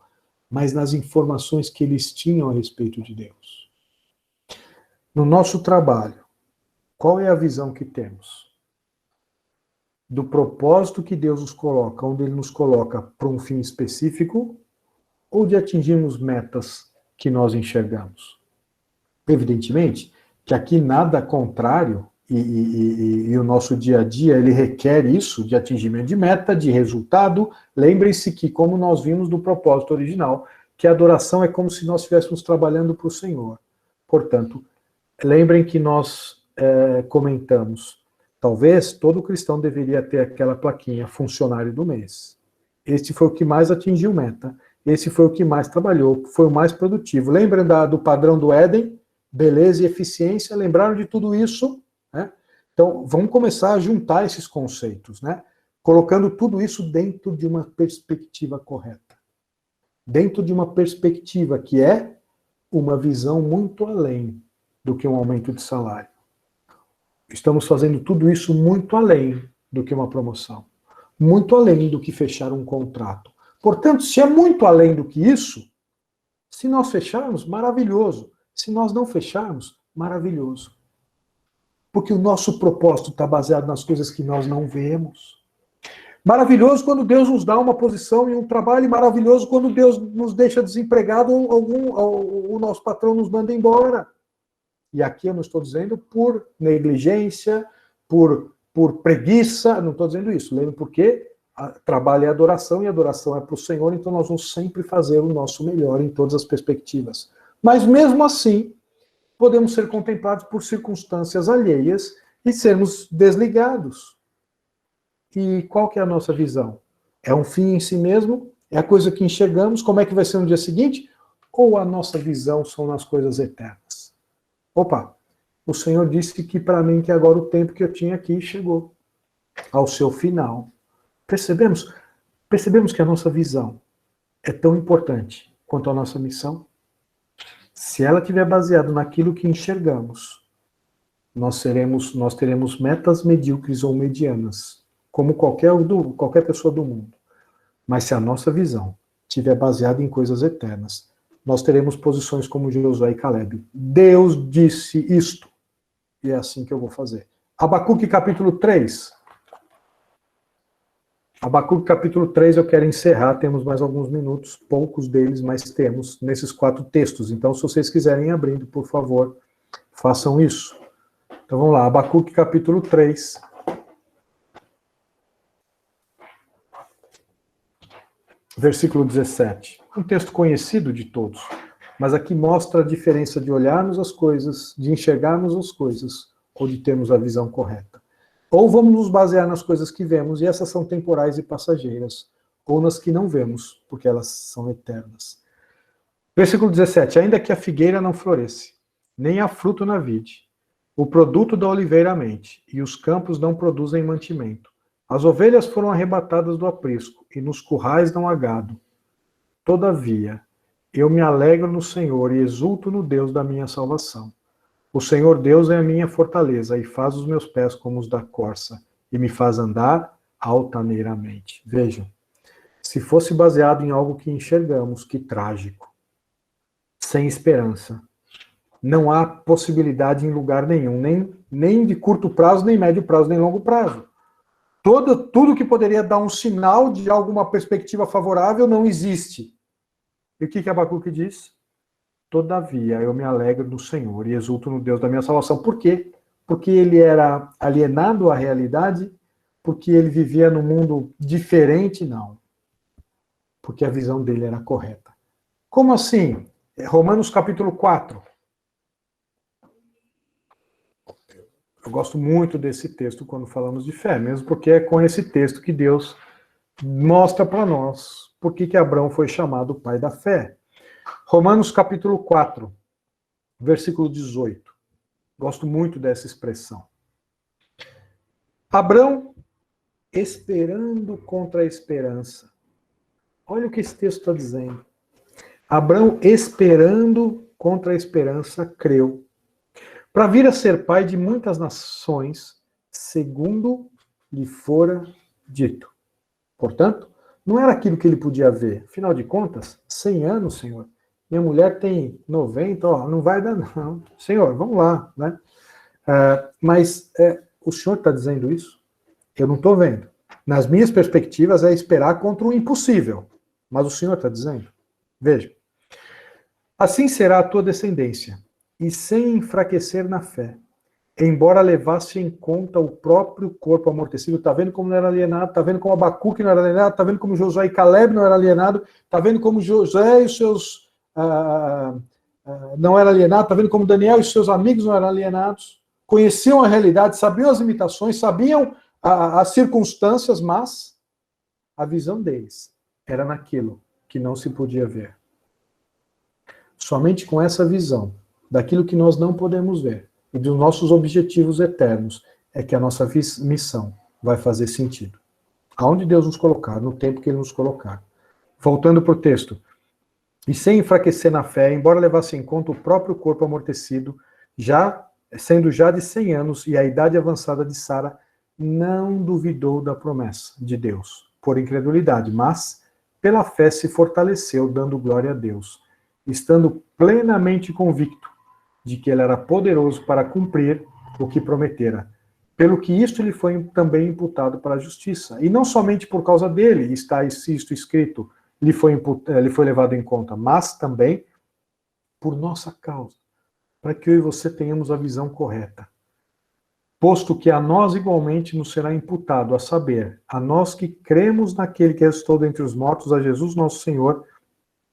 mas nas informações que eles tinham a respeito de Deus. No nosso trabalho, qual é a visão que temos? Do propósito que Deus nos coloca, onde Ele nos coloca para um fim específico, ou de atingirmos metas que nós enxergamos? Evidentemente que aqui nada contrário, e o nosso dia a dia, ele requer isso, de atingimento de meta, de resultado. Lembrem-se que, como nós vimos no propósito original, que a adoração é como se nós estivéssemos trabalhando para o Senhor. Portanto, lembrem que nós comentamos, talvez todo cristão deveria ter aquela plaquinha, funcionário do mês. Este foi o que mais atingiu meta, esse foi o que mais trabalhou, foi o mais produtivo. Lembram do padrão do Éden? Beleza e eficiência, lembraram de tudo isso? Né? Então, vamos começar a juntar esses conceitos, né? Colocando tudo isso dentro de uma perspectiva correta. dentro de uma perspectiva que é uma visão muito além do que um aumento de salário. Estamos fazendo tudo isso muito além do que uma promoção, muito além do que fechar um contrato. Portanto, se é muito além do que isso, se nós fecharmos, maravilhoso. Se nós não fecharmos, maravilhoso. Porque o nosso propósito está baseado nas coisas que nós não vemos. Maravilhoso quando Deus nos dá uma posição e um trabalho, e maravilhoso quando Deus nos deixa desempregado ou o nosso patrão nos manda embora. E aqui eu não estou dizendo por negligência, por preguiça, não estou dizendo isso. Lembre porque trabalho é adoração e adoração é para o Senhor, então nós vamos sempre fazer o nosso melhor em todas as perspectivas. Mas mesmo assim, podemos ser contemplados por circunstâncias alheias e sermos desligados. E qual que é a nossa visão? É um fim em si mesmo? É a coisa que enxergamos? Como é que vai ser no dia seguinte? Ou a nossa visão são nas coisas eternas? Opa, o Senhor disse que para mim que agora o tempo que eu tinha aqui chegou ao seu final. Percebemos? Percebemos que a nossa visão é tão importante quanto a nossa missão? Se ela estiver baseada naquilo que enxergamos, nós teremos metas medíocres ou medianas, como qualquer pessoa do mundo. Mas se a nossa visão estiver baseada em coisas eternas, nós teremos posições como Josué e Caleb. Deus disse isto, e é assim que eu vou fazer. Abacuque capítulo 3. Abacuque capítulo 3 eu quero encerrar, temos mais alguns minutos, poucos deles, mas temos nesses 4 textos. Então, se vocês quiserem ir abrindo, por favor, façam isso. Então vamos lá, Abacuque capítulo 3. Versículo 17. Um texto conhecido de todos, mas aqui mostra a diferença de olharmos as coisas, de enxergarmos as coisas, ou de termos a visão correta. Ou vamos nos basear nas coisas que vemos, e essas são temporais e passageiras, ou nas que não vemos, porque elas são eternas. Versículo 17. Ainda que a figueira não floresça, nem há fruto na vide, o produto da oliveira mente, e os campos não produzem mantimento. As ovelhas foram arrebatadas do aprisco, e nos currais não há gado. Todavia, eu me alegro no Senhor e exulto no Deus da minha salvação. O Senhor Deus é a minha fortaleza, e faz os meus pés como os da corça, e me faz andar altaneiramente. Vejam, se fosse baseado em algo que enxergamos, que trágico, sem esperança, não há possibilidade em lugar nenhum, nem de curto prazo, nem médio prazo, nem longo prazo. Tudo que poderia dar um sinal de alguma perspectiva favorável não existe. E o que Abacuque diz? Todavia, eu me alegro no Senhor e exulto no Deus da minha salvação. Por quê? Porque ele era alienado à realidade? Porque ele vivia num mundo diferente? Não. Porque a visão dele era correta. Como assim? Romanos capítulo 4. Eu gosto muito desse texto quando falamos de fé, mesmo porque é com esse texto que Deus mostra para nós por que Abraão foi chamado pai da fé. Romanos capítulo 4, versículo 18. Gosto muito dessa expressão. Abraão esperando contra a esperança. Olha o que esse texto está dizendo. Abraão esperando contra a esperança creu, para vir a ser pai de muitas nações, segundo lhe fora dito. Portanto, não era aquilo que ele podia ver. Afinal de contas, 100 anos, Senhor. Minha mulher tem 90, não vai dar não. Senhor, vamos lá, né? Mas o Senhor está dizendo isso? Eu não estou vendo. Nas minhas perspectivas é esperar contra o impossível. Mas o Senhor está dizendo? Veja. Assim será a tua descendência, e sem enfraquecer na fé, embora levasse em conta o próprio corpo amortecido. Está vendo como não era alienado? Está vendo como Abacuque não era alienado? Está vendo como Josué e Caleb não eram alienados? Está vendo como José e os seus... não era alienado? Está vendo como Daniel e os seus amigos não eram alienados? Conheciam a realidade, sabiam as limitações, sabiam as circunstâncias, mas a visão deles era naquilo que não se podia ver. Somente com essa visão daquilo que nós não podemos ver e dos nossos objetivos eternos é que a nossa missão vai fazer sentido. Aonde Deus nos colocar, no tempo que Ele nos colocar. Voltando para o texto. e sem enfraquecer na fé, embora levasse em conta o próprio corpo amortecido, sendo já de 100 anos e a idade avançada de Sara, não duvidou da promessa de Deus, por incredulidade, mas pela fé se fortaleceu, dando glória a Deus, estando plenamente convicto de que ele era poderoso para cumprir o que prometera. Pelo que isto lhe foi também imputado para a justiça. E não somente por causa dele está isto escrito, lhe foi levado em conta, mas também por nossa causa, para que eu e você tenhamos a visão correta. Posto que a nós igualmente nos será imputado, a saber, a nós que cremos naquele que ressuscitou dentre os mortos, a Jesus nosso Senhor,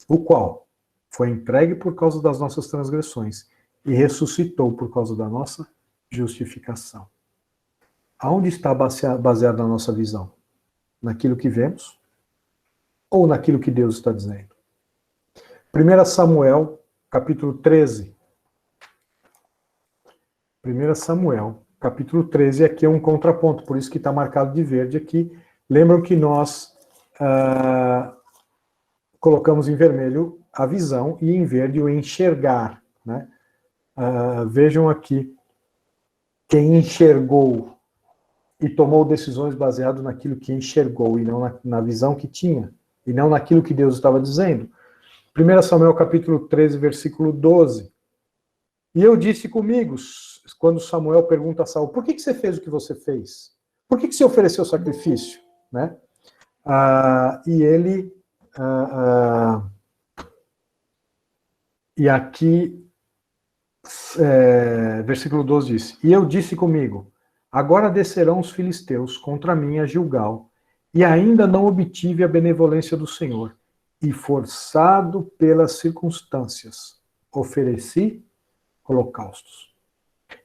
o qual foi entregue por causa das nossas transgressões e ressuscitou por causa da nossa justificação. Aonde está baseada a nossa visão? Naquilo que vemos ou naquilo que Deus está dizendo? 1 Samuel, capítulo 13. 1 Samuel, capítulo 13, aqui é um contraponto, por isso que está marcado de verde aqui. Lembram que nós colocamos em vermelho a visão e em verde o enxergar, né? Vejam aqui, quem enxergou e tomou decisões baseadas naquilo que enxergou e não na visão que tinha, e não naquilo que Deus estava dizendo. 1 Samuel capítulo 13, versículo 12. E eu disse comigo, quando Samuel pergunta a Saul, por que você fez o que você fez? Por que você ofereceu sacrifício? Né? E ele... e aqui, versículo 12 diz, e eu disse comigo, agora descerão os filisteus contra mim a Gilgal, e ainda não obtive a benevolência do Senhor, e forçado pelas circunstâncias, ofereci holocaustos.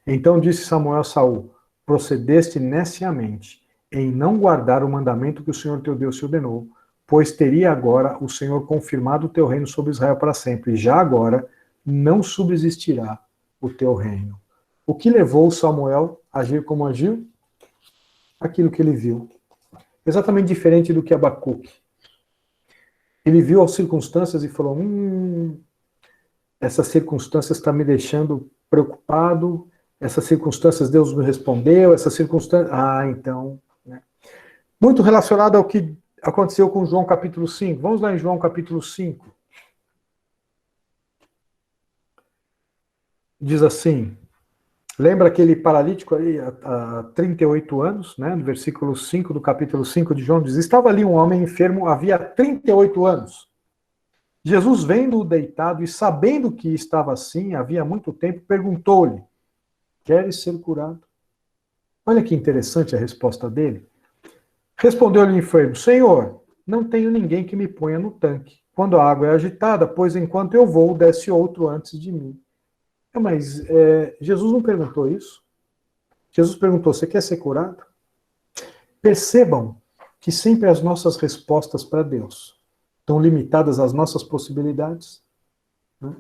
Então disse Samuel a Saul, procedeste neciamente em não guardar o mandamento que o Senhor teu Deus te ordenou, pois teria agora o Senhor confirmado o teu reino sobre Israel para sempre, e já agora não subsistirá o teu reino. O que levou Samuel a agir como agiu? Aquilo que ele viu. Exatamente diferente do que Abacuque. Ele viu as circunstâncias e falou, essas circunstâncias estão me deixando preocupado, essas circunstâncias Deus me respondeu, essas circunstâncias... então... Né? Muito relacionado ao que aconteceu com João capítulo 5. Vamos lá em João capítulo 5. Diz assim, lembra aquele paralítico ali há 38 anos, né? No versículo 5 do capítulo 5 de João, diz, estava ali um homem enfermo havia 38 anos. Jesus, vendo-o deitado e sabendo que estava assim, havia muito tempo, perguntou-lhe, queres ser curado? Olha que interessante a resposta dele. Respondeu-lhe o enfermo, Senhor, não tenho ninguém que me ponha no tanque, quando a água é agitada, pois enquanto eu vou, desce outro antes de mim. Mas Jesus não perguntou isso? Jesus perguntou, você quer ser curado? Percebam que sempre as nossas respostas para Deus estão limitadas às nossas possibilidades. Né?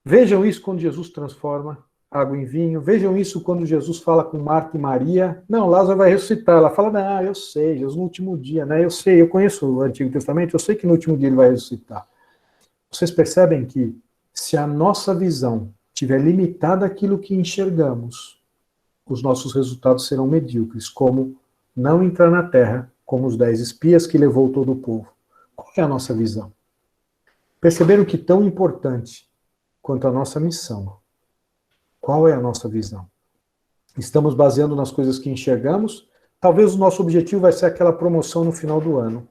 Vejam isso quando Jesus transforma água em vinho. Vejam isso quando Jesus fala com Marta e Maria. Não, Lázaro vai ressuscitar. Ela fala, não, eu sei, Jesus no último dia, né? Eu sei, eu conheço o Antigo Testamento, eu sei que no último dia ele vai ressuscitar. Vocês percebem que se a nossa visão estiver limitada àquilo que enxergamos, os nossos resultados serão medíocres, como não entrar na terra, como os 10 espias que levou todo o povo. Qual é a nossa visão? Perceberam que tão importante quanto a nossa missão, qual é a nossa visão? Estamos baseando nas coisas que enxergamos? Talvez o nosso objetivo vai ser aquela promoção no final do ano.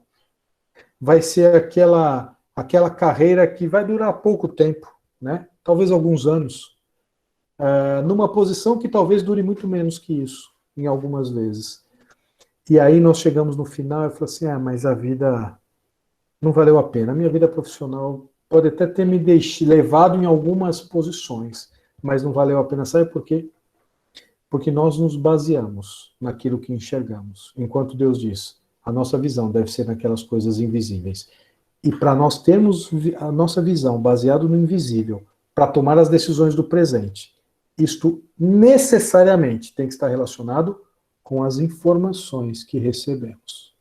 Vai ser aquela carreira que vai durar pouco tempo, né? Talvez alguns anos. Numa posição que talvez dure muito menos que isso, em algumas vezes. E aí nós chegamos no final e falamos assim, mas a vida não valeu a pena. A minha vida profissional pode até ter me levado em algumas posições, mas não valeu a pena. Sabe por quê? Porque nós nos baseamos naquilo que enxergamos. Enquanto Deus diz, a nossa visão deve ser naquelas coisas invisíveis. E para nós termos a nossa visão baseada no invisível, para tomar as decisões do presente, isto necessariamente tem que estar relacionado com as informações que recebemos.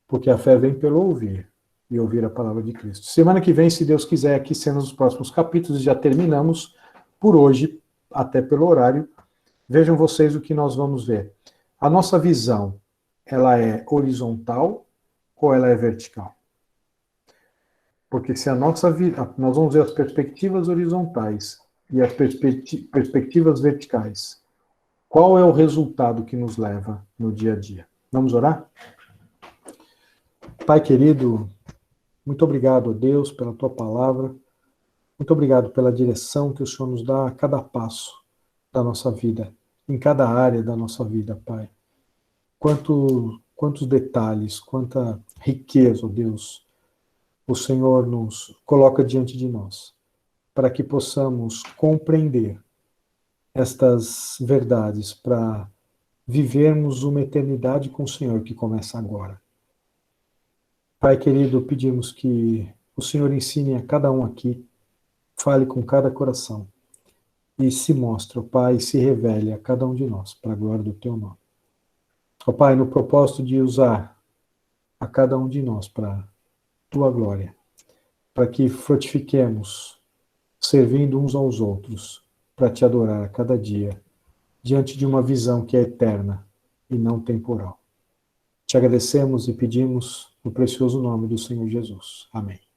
Porque a fé vem pelo ouvir, e ouvir a palavra de Cristo. Semana que vem, se Deus quiser, aqui sendo os próximos capítulos, já terminamos por hoje, até pelo horário. Vejam vocês o que nós vamos ver. A nossa visão, ela é horizontal ou ela é vertical? Porque se a nossa nós vamos ver as perspectivas horizontais e as perspectivas verticais. Qual é o resultado que nos leva no dia a dia? Vamos orar? Pai querido, muito obrigado a Deus pela tua palavra. Muito obrigado pela direção que o Senhor nos dá a cada passo da nossa vida, em cada área da nossa vida, Pai. Quantos detalhes, quanta riqueza, ó Deus, o Senhor nos coloca diante de nós, para que possamos compreender estas verdades, para vivermos uma eternidade com o Senhor que começa agora. Pai querido, pedimos que o Senhor ensine a cada um aqui, fale com cada coração e se mostre, ó Pai, e se revele a cada um de nós, para a glória do Teu nome. Ó Pai, no propósito de usar a cada um de nós para a Tua glória, para que frutifiquemos, servindo uns aos outros, para Te adorar a cada dia, diante de uma visão que é eterna e não temporal. Te agradecemos e pedimos no precioso nome do Senhor Jesus. Amém.